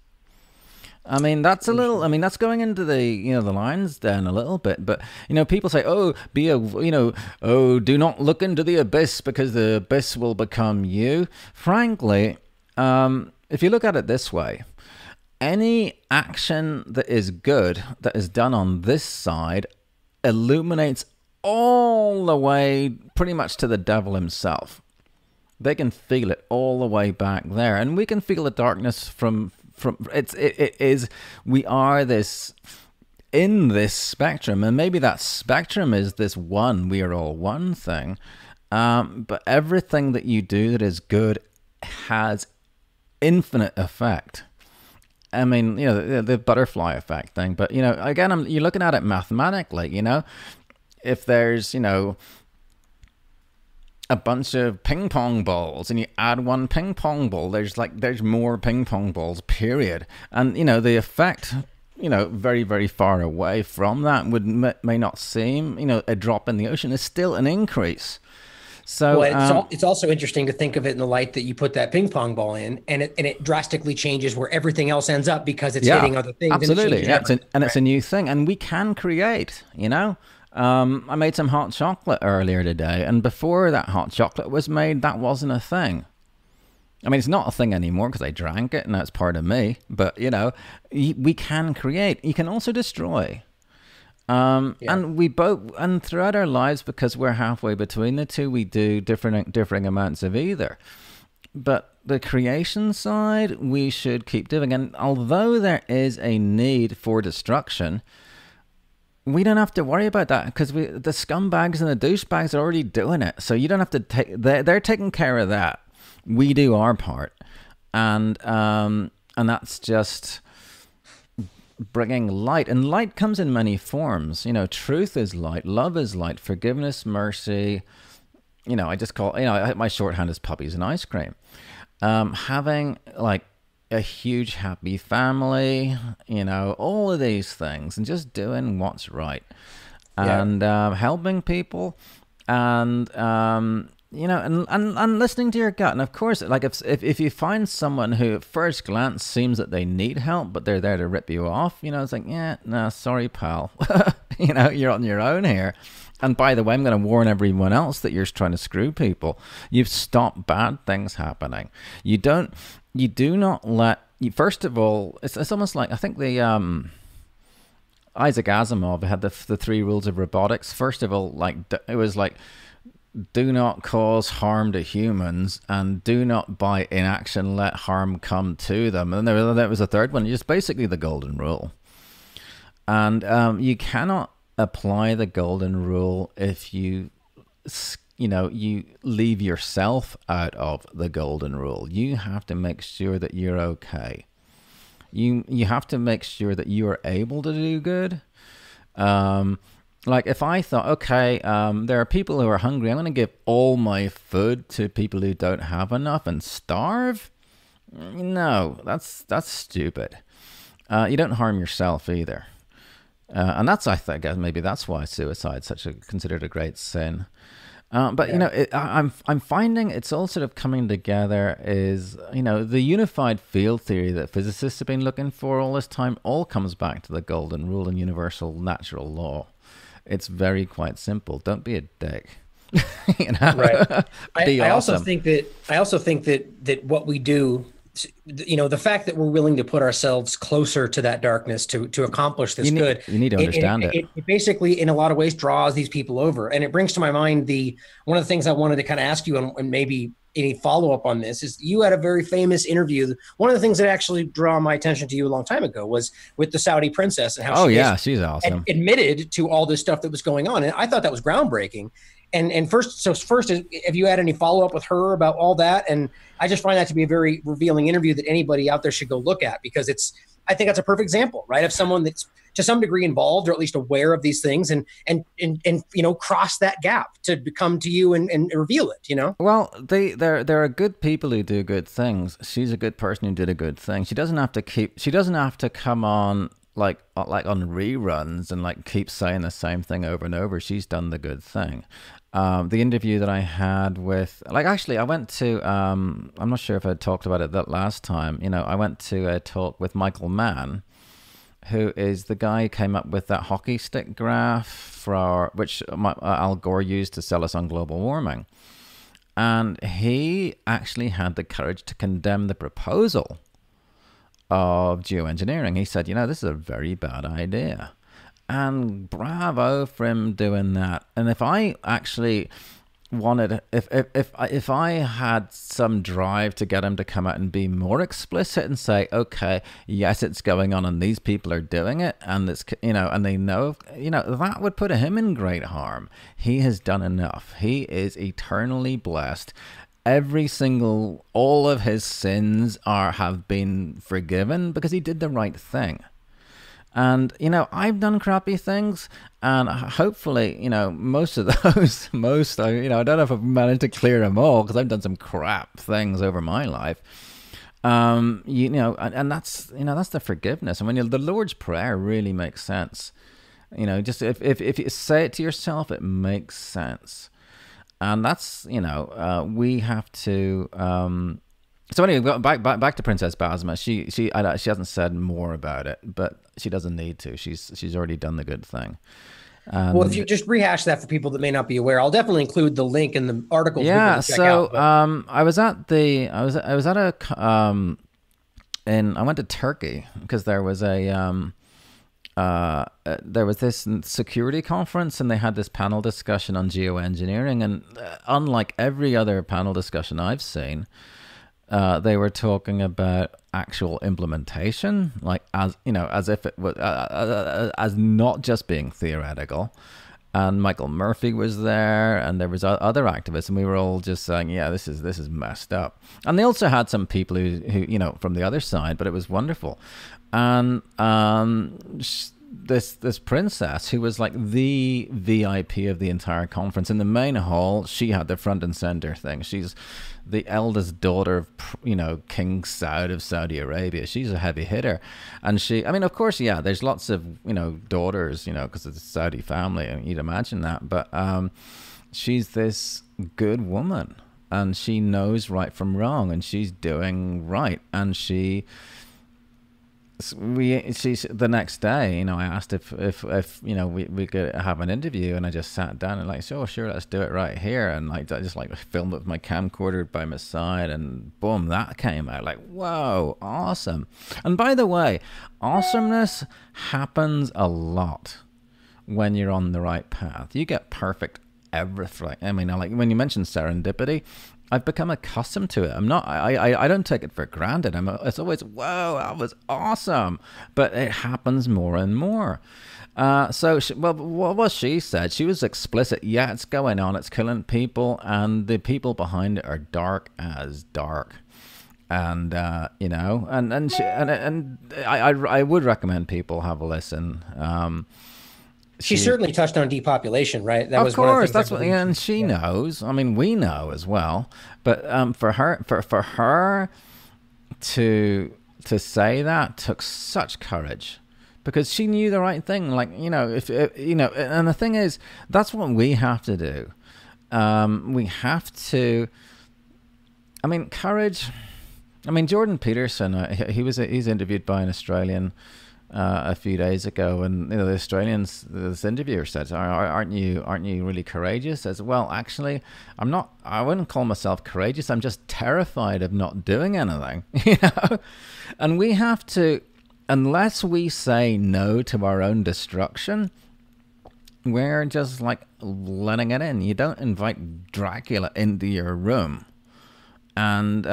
I mean, that's going into the, you know, the lion's den a little bit, but, you know, people say, do not look into the abyss because the abyss will become you. Frankly, if you look at it this way, any action that is good that is done on this side illuminates all the way pretty much to the devil himself. They can feel it all the way back there, and we can feel the darkness from it is, we are this in this spectrum, and maybe that spectrum is this one, we are all one thing. But everything that you do that is good has infinite effect. I mean, you know, the butterfly effect thing. But, you know, again, you're looking at it mathematically, you know. If there's, you know, a bunch of ping pong balls and you add one ping pong ball, there's more ping pong balls, period. And, you know, the effect, you know, very, very far away from that may not seem, you know, a drop in the ocean is still an increase. So it's also interesting to think of it in the light that you put that ping pong ball in, and it drastically changes where everything else ends up because it's hitting other things. Absolutely, it's a new thing, and we can create. You know, I made some hot chocolate earlier today, and before that hot chocolate was made, that wasn't a thing. I mean, it's not a thing anymore because I drank it, and that's part of me. But you know, we can create. You can also destroy. And we both, and throughout our lives, because we're halfway between the two, we do differing amounts of either. But the creation side, we should keep doing. And although there is a need for destruction, we don't have to worry about that because the scumbags and the douchebags are already doing it. So you don't have to they're taking care of that. We do our part, and that's just bringing light. And light comes in many forms. You know, truth is light, love is light, forgiveness, mercy. You know, I just call, you know, my shorthand is puppies and ice cream. Having like a huge happy family, you know, all of these things, and just doing what's right, and helping people, and you know, and listening to your gut. And of course, like if you find someone who at first glance seems that they need help, but they're there to rip you off, you know, it's like, yeah, no, sorry, pal. You know, you're on your own here. And by the way, I'm going to warn everyone else that you're trying to screw people. You've stopped bad things happening. You do not let, first of all, it's almost like, I think the Isaac Asimov had the 3 rules of robotics. First of all, like, it was like, do not cause harm to humans, and do not by inaction let harm come to them. And there was a third one, just basically the golden rule. And you cannot apply the golden rule if you leave yourself out of the golden rule. You have to make sure that you're okay. You have to make sure that you are able to do good. Like if I thought, okay, there are people who are hungry, I'm going to give all my food to people who don't have enough and starve. No, that's stupid. You don't harm yourself either. And that's, I think, maybe that's why suicide is considered a great sin. But, you know, I'm finding it's all sort of coming together is, you know, the unified field theory that physicists have been looking for all this time all comes back to the golden rule and universal natural law. It's quite simple. Don't be a dick. You know? Right. I also think that what we do, you know, the fact that we're willing to put ourselves closer to that darkness to accomplish this good. You need to understand it. It basically, in a lot of ways, draws these people over. And it brings to my mind one of the things I wanted to kind of ask you, and maybe any follow-up on this, is you had a very famous interview. One of the things that actually drew my attention to you a long time ago was with the Saudi princess and how she's awesome. Admitted to all this stuff that was going on. And I thought that was groundbreaking. And first, have you had any follow-up with her about all that? And I just find that to be a very revealing interview that anybody out there should go look at, because I think that's a perfect example, right, of someone that's to some degree involved or at least aware of these things and you know, cross that gap to come to you and reveal it, you know? Well, there are good people who do good things. She's a good person who did a good thing. She doesn't have to come on like on reruns and like keep saying the same thing over and over. She's done the good thing. The interview that I had with, like, actually I went to, I'm not sure if I talked about it that last time, you know, I went to a talk with Michael Mann, who is the guy who came up with that hockey stick graph which Al Gore used to sell us on global warming. And he actually had the courage to condemn the proposal of geoengineering. He said, this is a very bad idea. And bravo for him doing that. And if I actually wanted, if I had some drive to get him to come out and be more explicit and say, okay, yes, it's going on and these people are doing it, and it's, and they know, that would put him in great harm. He has done enough. He is eternally blessed. All of his sins have been forgiven because he did the right thing. And, I've done crappy things, and hopefully, most of those, I don't know if I've managed to clear them all, because I've done some crap things over my life. And that's the forgiveness. And when the Lord's Prayer really makes sense. Just if you say it to yourself, it makes sense. And that's, we have to, so anyway, back to Princess Basma. She hasn't said more about it, but she doesn't need to. She's already done the good thing. Well, if you just rehash that for people that may not be aware, I'll definitely include the link in the article. Yeah. So I went to Turkey because there was this security conference, and they had this panel discussion on geoengineering, and unlike every other panel discussion I've seen, they were talking about actual implementation, like as if it was as not just being theoretical. And Michael Murphy was there, and there was other activists, and we were all just saying, yeah, this is messed up. And they also had some people who from the other side, but it was wonderful. And this princess, who was like the VIP of the entire conference, in the main hall, she had the front and center thing. She's the eldest daughter of King Saud of Saudi Arabia. She's a heavy hitter, and of course, yeah, there's lots of daughters, because it's a Saudi family, and you'd imagine that, but she's this good woman, and she knows right from wrong, and she's doing right. And the next day, I asked if we could have an interview, and I just sat down and like, sure, let's do it right here. And I just filmed it with my camcorder by my side, and boom, that came out. Like, whoa, awesome. And by the way, awesomeness happens a lot when you're on the right path. You get perfect everything. I mean, like when you mentioned serendipity, I've become accustomed to it. I don't take it for granted. It's always, whoa, that was awesome. But it happens more and more. What she said, she was explicit. Yeah, it's going on. It's killing people. And the people behind it are dark as dark. And, I would recommend people have a listen. She certainly touched on depopulation, right? Of course, that's what, and she knows. I mean, we know as well. But for her to say that took such courage, because she knew the right thing. Like, and the thing is, that's what we have to do. We have to. I mean, courage. I mean, Jordan Peterson. He's interviewed by an Australian a few days ago, and this interviewer said, aren't you really courageous? Says, well, actually, I'm not. I wouldn't call myself courageous. I'm just terrified of not doing anything. And we have to, unless we say no to our own destruction, we're just like letting it in. You don't invite Dracula into your room. And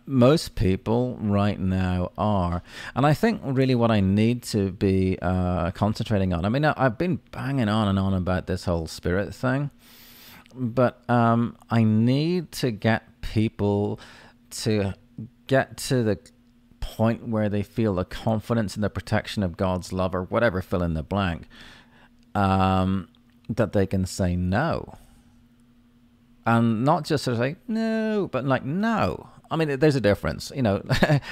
most people right now are. And I think really what I need to be concentrating on, I mean, I've been banging on and on about this whole spirit thing, but I need to get people to get to the point where they feel the confidence in the protection of God's love, or whatever, fill in the blank, that they can say no. And not just sort of like, no, but like, no. I mean, there's a difference,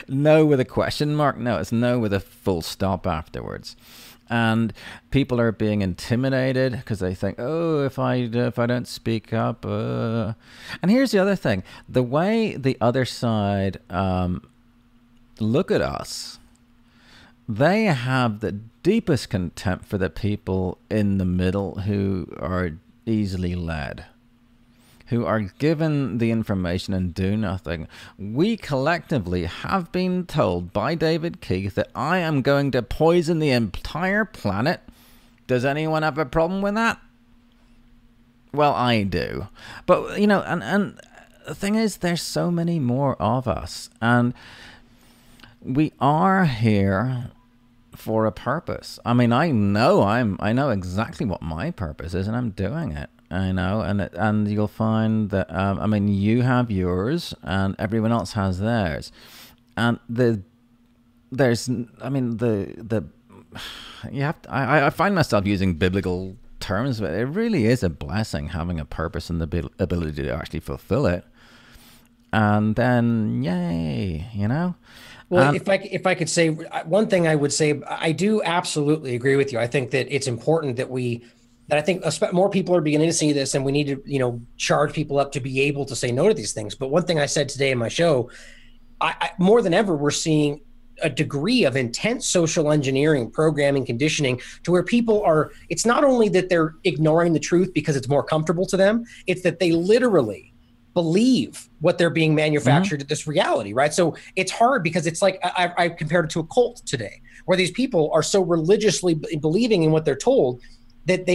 no with a question mark. No, it's no with a full stop afterwards. And people are being intimidated because they think, oh, if I don't speak up. And here's the other thing. The way the other side look at us, they have the deepest contempt for the people in the middle who are easily led, who are given the information and do nothing. We collectively have been told by David Keith that I am going to poison the entire planet. Does anyone have a problem with that? Well, I do. But, you know, and the thing is, there's so many more of us. And we are here for a purpose. I mean, I know exactly what my purpose is, and I'm doing it. I know, and you'll find that I mean, you have yours, and everyone else has theirs, and I find myself using biblical terms, but it really is a blessing having a purpose and the ability to actually fulfill it. And then, yay, you know. Well, if I could say one thing, I would say I do absolutely agree with you. I think that it's important that I think more people are beginning to see this, and we need to, you know, charge people up to be able to say no to these things. But one thing I said today in my show, I more than ever, we're seeing a degree of intense social engineering, programming, conditioning, to where people are, it's not only that they're ignoring the truth because it's more comfortable to them, it's that they literally believe what they're being manufactured to this reality, right? So it's hard because it's like I compared it to a cult today, where these people are so religiously believing in what they're told that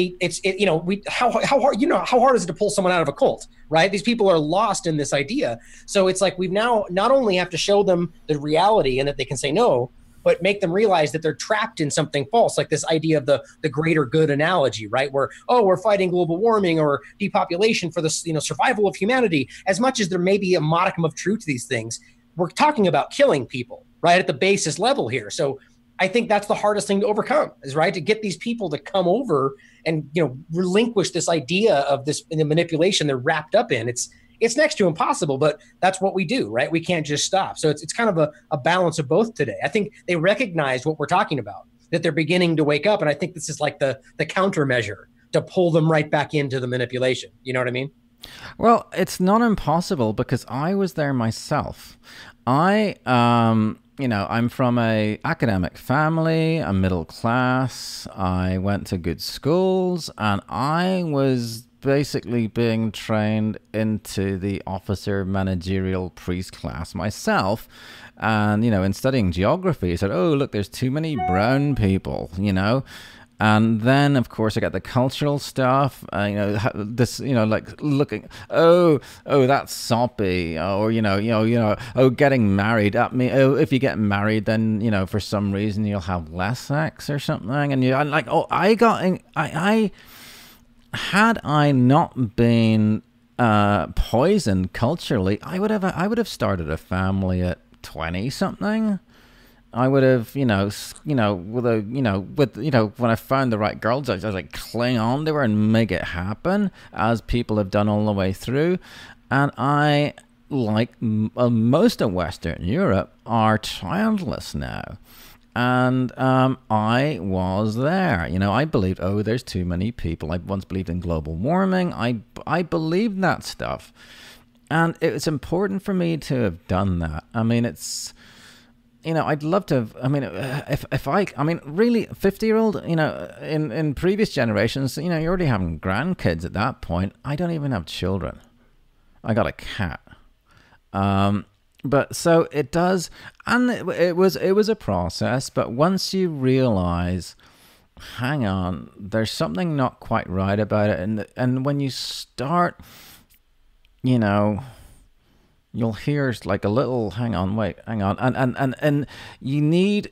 how hard is it to pull someone out of a cult, right? These people are lost in this idea. So it's like we've now not only have to show them the reality and that they can say no, but make them realize that they're trapped in something false, like this idea of the greater good analogy, right? Where, we're fighting global warming or depopulation for the survival of humanity. As much as there may be a modicum of truth to these things, we're talking about killing people, right, at the basis level here. So I think that's the hardest thing to overcome, is right, to get these people to come over and, you know, relinquish this idea of this the manipulation they're wrapped up in. It's next to impossible, but that's what we do, right? We can't just stop. So it's kind of a balance of both today. I think they recognize what we're talking about, that they're beginning to wake up. And I think this is like the countermeasure to pull them right back into the manipulation. You know what I mean? Well, it's not impossible because I was there myself. I'm from a academic family, I'm middle class, I went to good schools, and I was basically being trained into the officer managerial priest class myself. And, you know, in studying geography, I said, oh, look, there's too many brown people, you know. And then, of course, I got the cultural stuff, like looking, that's soppy, or, getting married. If you get married, then, you know, for some reason you'll have less sex or something. And had I not been poisoned culturally, I would have started a family at 20 something. I would have, when I found the right girls, I was like cling on to her and make it happen, as people have done all the way through. And I, like most of Western Europe, are childless now. And I was there. You know, I believed, there's too many people. I once believed in global warming. I believed that stuff. And it's important for me to have done that. I mean, it's... I'd love to have, really, 50-year-old, in previous generations, you're already having grandkids at that point. I don't even have children. I got a cat. But so it does, and it was a process, but once you realize, hang on, there's something not quite right about it, and when you start, you'll hear like a little, hang on, and you need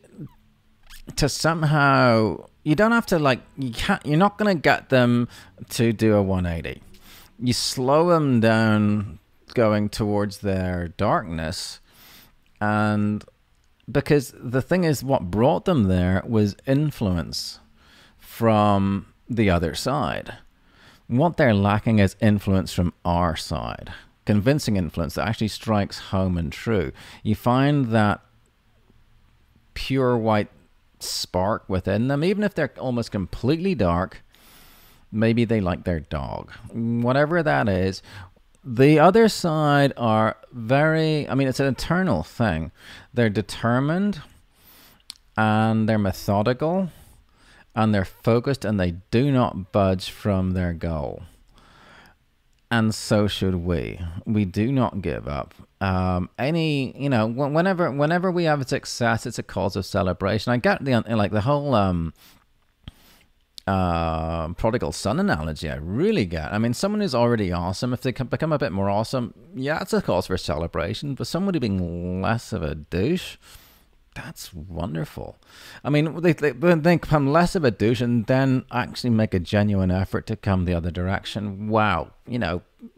to somehow, you don't have to you're not going to get them to do a 180. You slow them down going towards their darkness, and because the thing is, what brought them there was influence from the other side. What they're lacking is influence from our side. Convincing influence that actually strikes home and true. You find that pure white spark within them, even if they're almost completely dark. Maybe they like their dog, whatever that is. The other side are it's an eternal thing. They're determined, and they're methodical, and they're focused, and they do not budge from their goal. And so should we. We do not give up. Whenever we have a success, it's a cause of celebration. I get the whole prodigal son analogy. I really get. I mean, someone who's already awesome, if they can become a bit more awesome, yeah, it's a cause for celebration. But somebody being less of a douche, that's wonderful. I mean, when they become less of a douche and then actually make a genuine effort to come the other direction. Wow,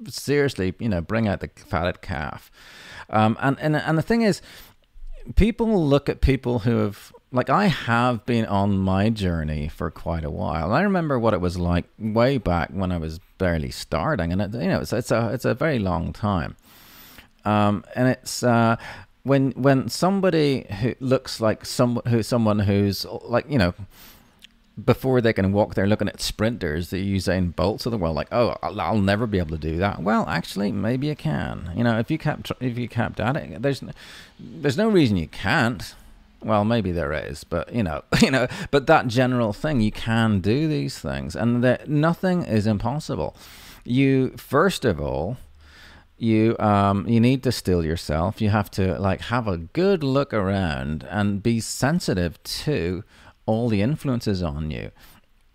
seriously, bring out the fatted calf. And the thing is, people look at people who have, like, I have been on my journey for quite a while. I remember what it was like way back when I was barely starting, and it's a very long time. And it's when somebody who looks like someone who's like, before they can walk, they're looking at sprinters, the Usain Bolts of the world, like, oh, I'll never be able to do that. Well, actually, maybe you can. If you kept at it, there's no reason you can't. Well, maybe there is, but but that general thing, you can do these things, and nothing is impossible. First of all, you need to still yourself. You have to have a good look around and be sensitive to all the influences on you.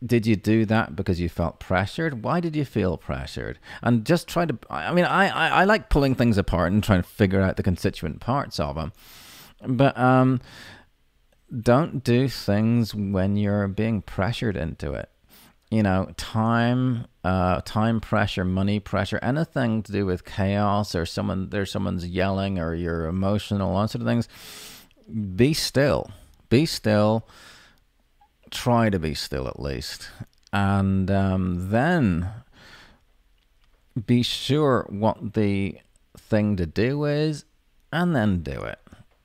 Did you do that because you felt pressured? Why did you feel pressured? And just try to, I like pulling things apart and trying to figure out the constituent parts of them. But don't do things when you're being pressured into it. Time pressure, money pressure, anything to do with chaos or someone's yelling or you're emotional, all sort of things. Be still. Be still. Try to be still at least. And then be sure what the thing to do is, and then do it.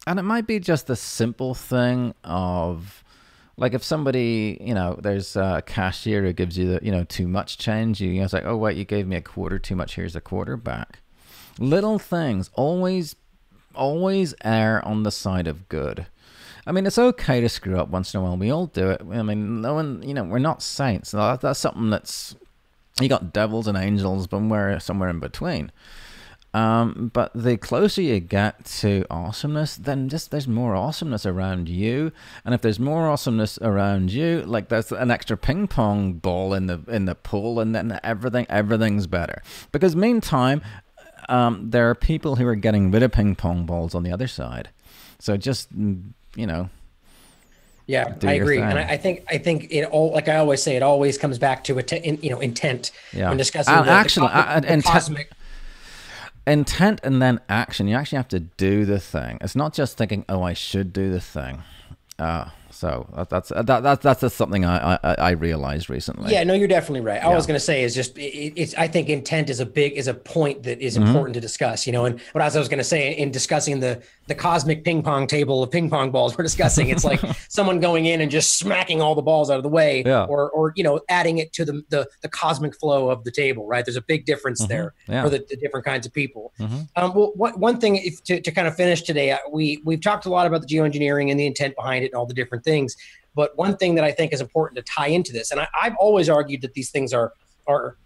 And it might be just a simple thing of, like, if somebody, there's a cashier who gives you too much change, it's like, oh wait, you gave me a quarter too much, here's a quarter back. Little things, always err on the side of good. I mean, it's okay to screw up once in a while. We all do it. I mean, no one, we're not saints. That's something that's, you got devils and angels, but we're somewhere in between. But the closer you get to awesomeness, then just there's more awesomeness around you. And if there's more awesomeness around you, like there's an extra ping pong ball in the pool, and then everything's better. Because meantime, there are people who are getting rid of ping pong balls on the other side. So just yeah, I agree. And I think it all, like I always say, it always comes back to intent when discussing the cosmic intent, and then action. You actually have to do the thing. It's not just thinking, oh, I should do the thing. So that's something I realized recently. Yeah, no, you're definitely right. All I was going to say is just I think intent is a point that is important to discuss. And what I was going to say in discussing the cosmic ping pong table of ping pong balls we're discussing, it's like someone going in and just smacking all the balls out of the way, or adding it to the cosmic flow of the table. Right? There's a big difference there for the different kinds of people. Well, one thing to kind of finish today, we've talked a lot about the geoengineering and the intent behind it and all the different things. But one thing that I think is important to tie into this, and I've always argued that these things are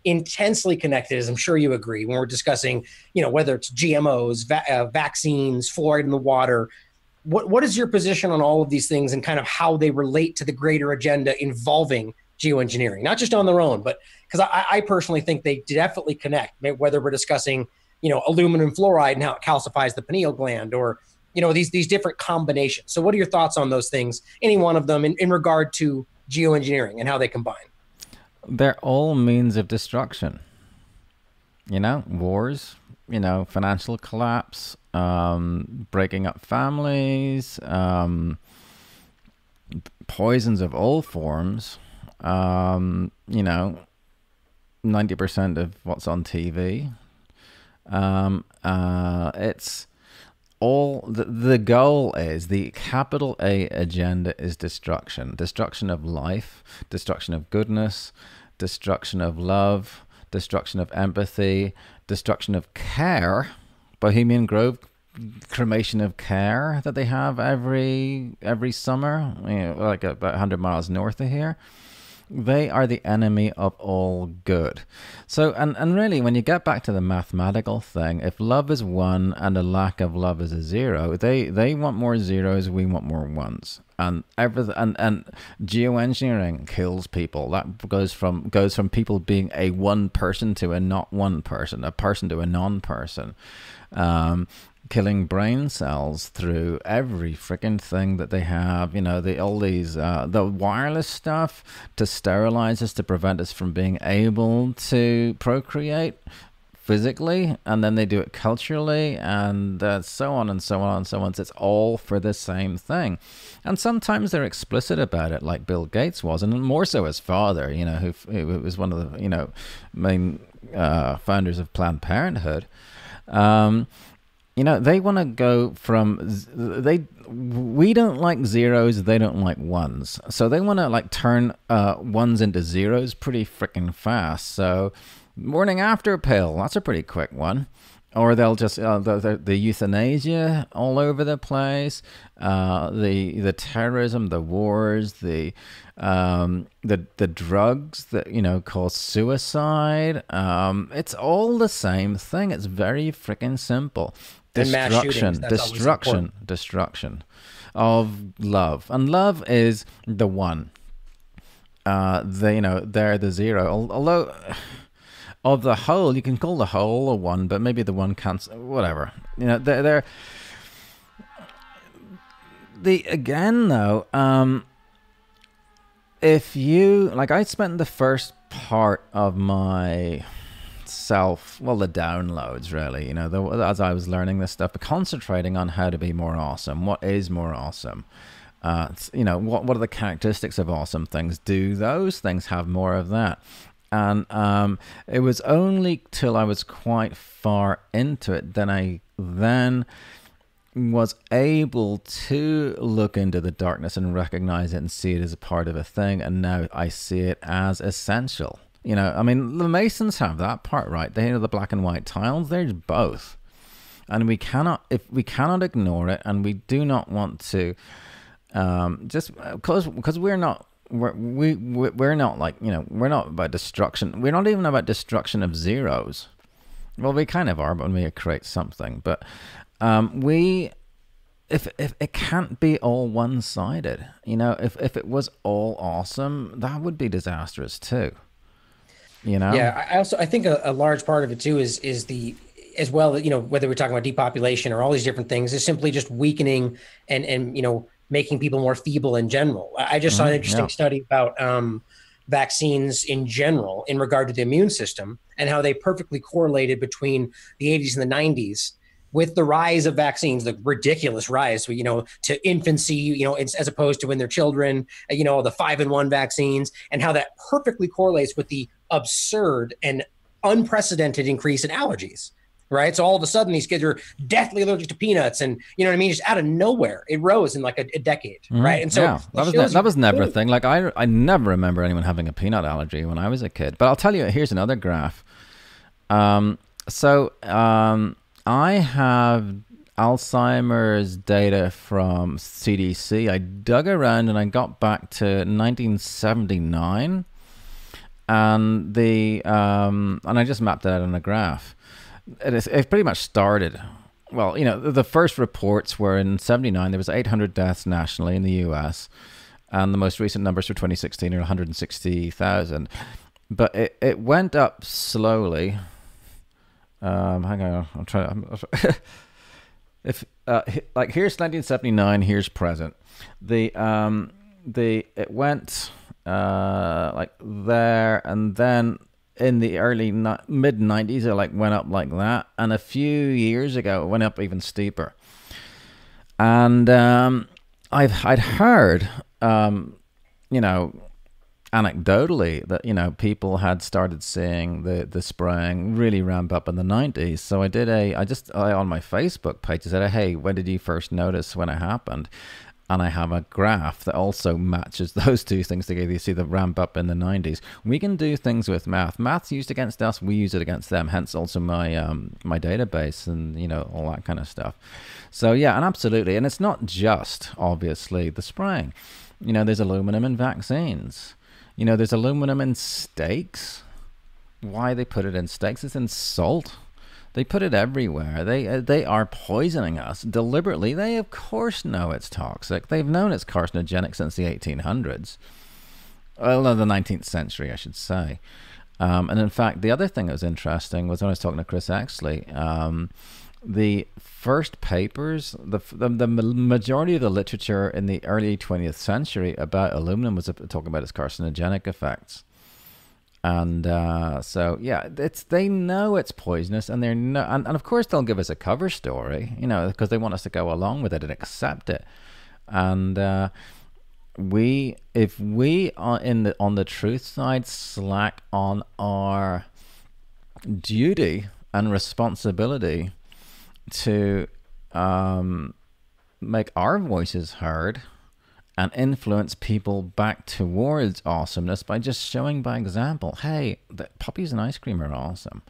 intensely connected, as I'm sure you agree, when we're discussing, whether it's GMOs, vaccines, fluoride in the water. What is your position on all of these things and kind of how they relate to the greater agenda involving geoengineering, not just on their own, but because I personally think they definitely connect, whether we're discussing, aluminum fluoride and how it calcifies the pineal gland, or these different combinations. So what are your thoughts on those things, any one of them in regard to geoengineering and how they combine? They're all means of destruction. Wars, financial collapse, breaking up families, poisons of all forms, 90% of what's on TV. It's all the goal is, the capital A agenda is destruction of life, destruction of goodness, destruction of love, destruction of empathy, destruction of care. Bohemian Grove cremation of care that they have every summer, like about 100 miles north of here. they are the enemy of all good. So, and really, when you get back to the mathematical thing, if love is 1 and a lack of love is a 0, they want more zeros, we want more ones. And everything, and geoengineering kills people. That goes from people being a one person to a not one person, a person to a non-person. Killing brain cells through every freaking thing that they have. All these the wireless stuff to sterilize us, to prevent us from being able to procreate physically, and then they do it culturally, and so on and so on and so on. So it's all for the same thing. And sometimes they're explicit about it, like Bill Gates was, and more so his father, who was one of the main founders of Planned Parenthood. They want to go from we don't like zeros, they don't like ones, so they want to turn ones into zeros pretty freaking fast. So morning after pill, that's a pretty quick one. Or they'll just the euthanasia all over the place, the terrorism, the wars, the drugs that cause suicide. It's all the same thing. It's very freaking simple. Destruction of love, and love is the one. They're the zero. Although of the whole, you can call the whole a 1, but maybe the 1 can't. Whatever. They're again though. If you I spent the first part of my the downloads really, as I was learning this stuff, but concentrating on how to be more awesome. What is more awesome? What are the characteristics of awesome things? Do those things have more of that? And it was only till I was quite far into it that I then was able to look into the darkness and recognize it and see it as a part of a thing. And now I see it as essential. The Masons have that part right. They have the black and white tiles. There's both. And we cannot ignore it. And we do not want to, just because we're not about destruction. We're not even about destruction of zeros. Well, we kind of are, but we create something. But if it can't be all one-sided, if it was all awesome, that would be disastrous too. Yeah, I think a large part of it too is as well, whether we're talking about depopulation or all these different things, is simply just weakening and making people more feeble in general. I just saw an interesting study about vaccines in general in regard to the immune system, and how they perfectly correlated between the 80s and the 90s with the rise of vaccines, the ridiculous rise, to infancy, as opposed to when they're children, the 5-in-1 vaccines, and how that perfectly correlates with the absurd and unprecedented increase in allergies. Right. So all of a sudden these kids are deathly allergic to peanuts, and just out of nowhere, it rose in a decade. Right. And so that was never a thing. I never remember anyone having a peanut allergy when I was a kid. But I'll tell you, here's another graph. I have Alzheimer's data from CDC. I dug around and I got back to 1979, and I just mapped it out on a graph. It pretty much started. Well, the first reports were in 79. There was 800 deaths nationally in the US, and the most recent numbers for 2016 are 160,000. But it went up slowly. Hang on, I'm trying. If here's 1979, here's present. It went there, and then in the early mid 90s, it went up like that, and a few years ago, it went up even steeper. And I'd heard, anecdotally that people had started seeing the spraying really ramp up in the 90s. So I on my Facebook page, I said, hey, when did you first notice when it happened? And I have a graph that also matches those two things together. You see the ramp up in the 90s. We can do things with math. Math's used against us, we use it against them, hence also my my database and all that kind of stuff. So yeah, and absolutely. And it's not just obviously the spraying. There's aluminum in vaccines. You know, there's aluminum in steaks. Why they put it in steaks? It's in salt. They put it everywhere. They are poisoning us deliberately. They of course know it's toxic. They've known it's carcinogenic since the 1800s. Well, no, the 19th century, I should say. And in fact, the other thing that was interesting was when I was talking to Chris Exley, the first papers, the majority of the literature in the early 20th century about aluminum was talking about its carcinogenic effects. And so, yeah, they know it's poisonous, and and of course they'll give us a cover story, you know, because they want us to go along with it and accept it. And if we are on the truth side slack on our duty and responsibility to make our voices heard and influence people back towards awesomeness by just showing by example, hey, the puppies and ice cream are awesome,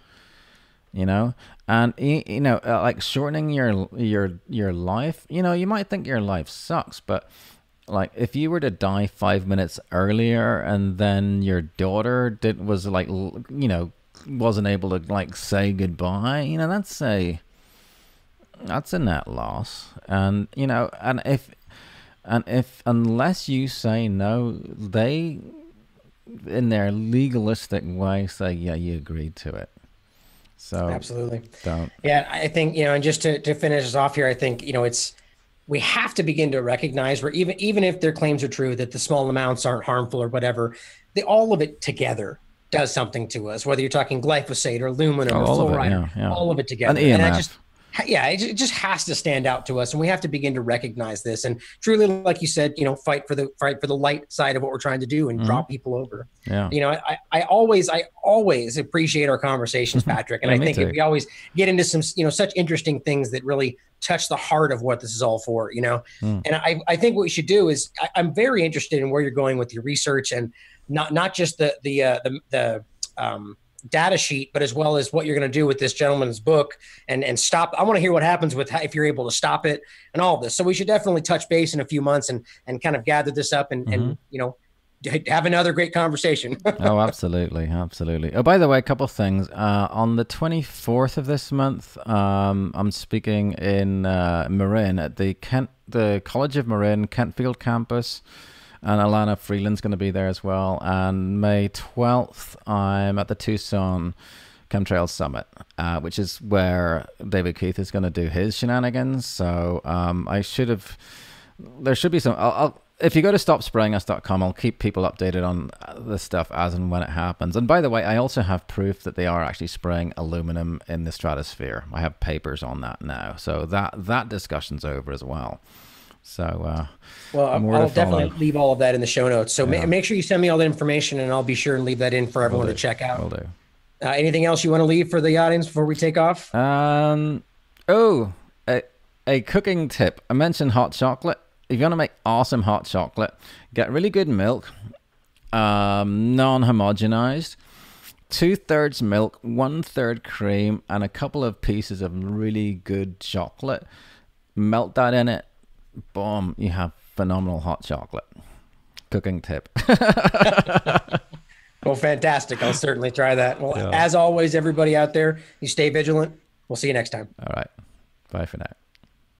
you know. And you know, like shortening your life, you know, you might think your life sucks, but like if you were to die 5 minutes earlier and then your daughter wasn't able to like say goodbye, you know, that's a net loss. And you know, and if unless you say no, they in their legalistic way say, yeah, you agreed to it. So absolutely. Don't. Yeah, I think, you know, and just to finish us off here, I think, you know, we have to begin to recognize where even if their claims are true that the small amounts aren't harmful or whatever, all of it together does something to us, whether you're talking glyphosate or aluminum or fluoride, all of it together. And it just has to stand out to us, and we have to begin to recognize this. And truly, like you said, you know, fight for the light side of what we're trying to do and draw people over. Yeah. You know, I always appreciate our conversations, Patrick, and I think we always get into some, you know, such interesting things that really touch the heart of what this is all for. You know, and I think what we should do is I'm very interested in where you're going with your research, and not just the data sheet, but as well as what you're going to do with this gentleman's book and stop. I want to hear what happens with if you're able to stop it and all this. So we should definitely touch base in a few months and kind of gather this up and you know, have another great conversation. Oh, absolutely. Absolutely. Oh, by the way, a couple of things. On the 24th of this month, I'm speaking in Marin at the College of Marin, Kentfield campus. And Alana Freeland's going to be there as well. And May 12th, I'm at the Tucson Chemtrails Summit, which is where David Keith is going to do his shenanigans. So there should be some. If you go to stopsprayingus.com, I'll keep people updated on this stuff as and when it happens. And by the way, I also have proof that they are actually spraying aluminum in the stratosphere. I have papers on that now. So that discussion's over as well. So, well, I'll definitely leave all of that in the show notes. So make sure you send me all that information, and I'll be sure and leave that in for everyone to check out. Will do. Anything else you want to leave for the audience before we take off? A cooking tip. I mentioned hot chocolate. If you want to make awesome hot chocolate, get really good milk, non-homogenized, 2/3 milk, 1/3 cream, and a couple of pieces of really good chocolate. Melt that in it. Boom, you have phenomenal hot chocolate. Cooking tip. Well, fantastic. I'll certainly try that. Well, as always, everybody out there, you stay vigilant. We'll see you next time. All right. Bye for now.